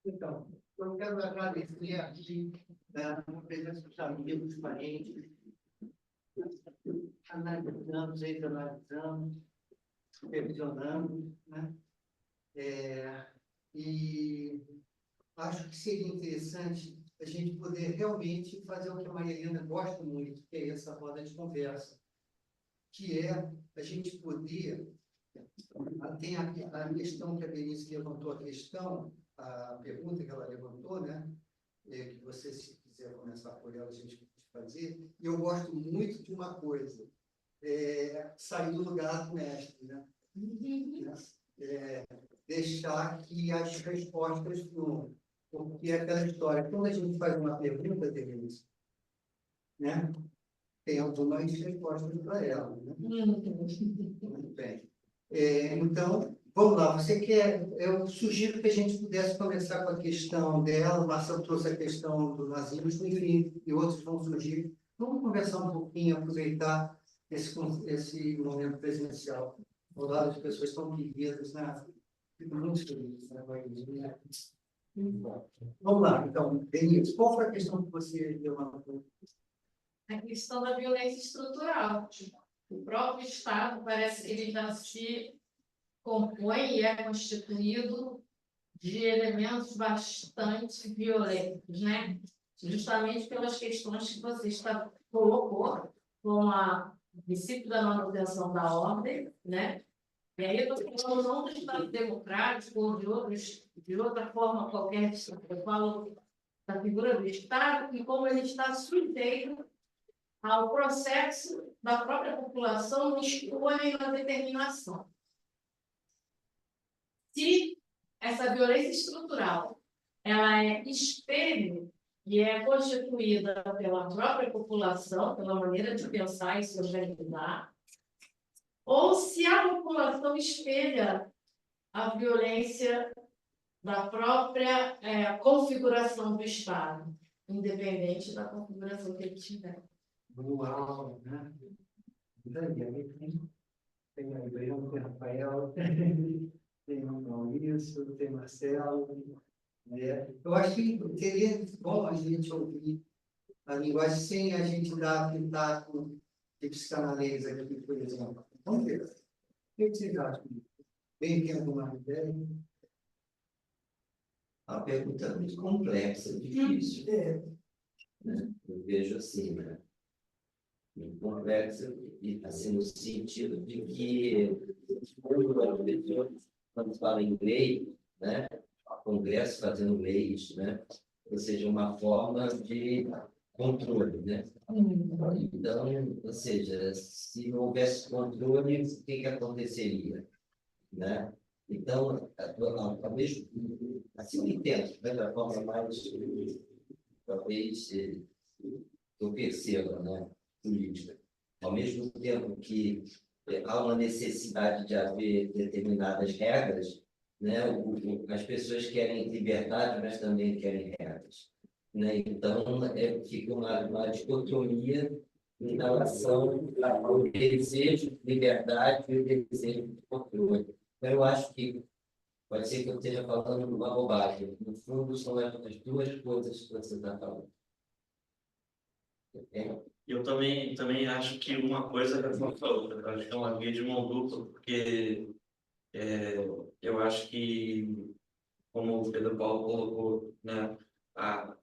Então, eu quero agradecer aqui a presença dos amigos, parentes, analisando, supervisionando, né? E acho que seria interessante a gente poder realmente fazer o que a Maria Helena gosta muito, que é essa roda de conversa, que é a gente poder... Tem a questão que a Denise levantou, a pergunta que ela levantou, né? Que você, se quiser começar por ela, a gente pode fazer. E eu gosto muito de uma coisa, sair do lugar do mestre, né? Deixar que as respostas fluam. Porque é aquela história, quando a gente faz uma pergunta, Denise, né? Tem algumas respostas para ela, né? Muito bem. Então, Vamos lá, você quer... Eu sugiro que a gente pudesse começar com a questão dela. O Marcelo trouxe a questão do nazismo, enfim, e outros vão surgir. Vamos conversar um pouquinho, aproveitar esse momento presencial. Ao lado de pessoas tão queridas, né? Fico muito feliz, né? Vamos lá, então, Denise, qual foi a questão que você levantou? A questão da violência estrutural. O próprio Estado parece que ele já se compõe e é constituído de elementos bastante violentos, né? Justamente pelas questões que você colocou, como o princípio da manutenção da ordem, né? E aí eu estou falando não do Estado democrático ou de outra forma qualquer, eu falo da figura do Estado e como ele está sujeito ao processo da própria população na escolha e na determinação. Se essa violência estrutural ela é espelho e é constituída pela própria população, pela maneira de pensar e se organizar, ou se a população espelha a violência da própria configuração do Estado, independente da configuração que ele tiver. Uau, né? Tem a Ibrahim, tem Rafael, tem o Maurício, tem Marcelo. Eu acho que seria bom a gente ouvir a linguagem sem a gente dar pitaco de psicanalise aqui, por exemplo. Vamos ver. O que vocês acham? Bem, tem alguma ideia? A pergunta é muito complexa, difícil. Né? Eu vejo assim, né? Muito complexa, assim, no sentido de que, quando fala em lei, né? O Congresso fazendo leis, né? Ou seja, uma forma de controle, né? Então, ou seja, se não houvesse controle, o que aconteceria, né? Então, talvez, assim eu entendo, né, da forma mais, talvez, eu perceba, né, política. Ao mesmo tempo que há uma necessidade de haver determinadas regras, né, as pessoas querem liberdade, mas também querem regras. Né? Então, fica uma dicotomia em relação ao desejo de liberdade e o desejo de controle. Então, eu acho que pode ser que eu esteja falando uma bobagem. No fundo, são as duas coisas que você está falando. Eu também acho que uma coisa reforça a outra. Eu acho que é uma via de mão dupla, porque eu acho que, como o Pedro Paulo colocou, né,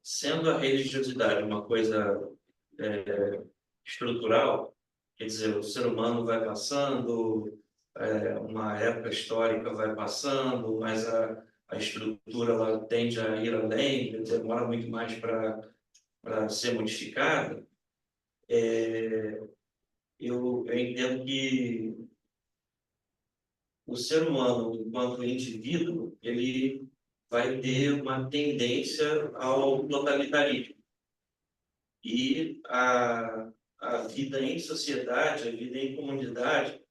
sendo a religiosidade uma coisa estrutural, quer dizer, o ser humano vai passando, uma época histórica vai passando, mas a estrutura ela tende a ir além, demora muito mais para ser modificada. Eu entendo que o ser humano, enquanto indivíduo, ele vai ter uma tendência ao totalitarismo. E a vida em sociedade, a vida em comunidade,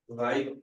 vai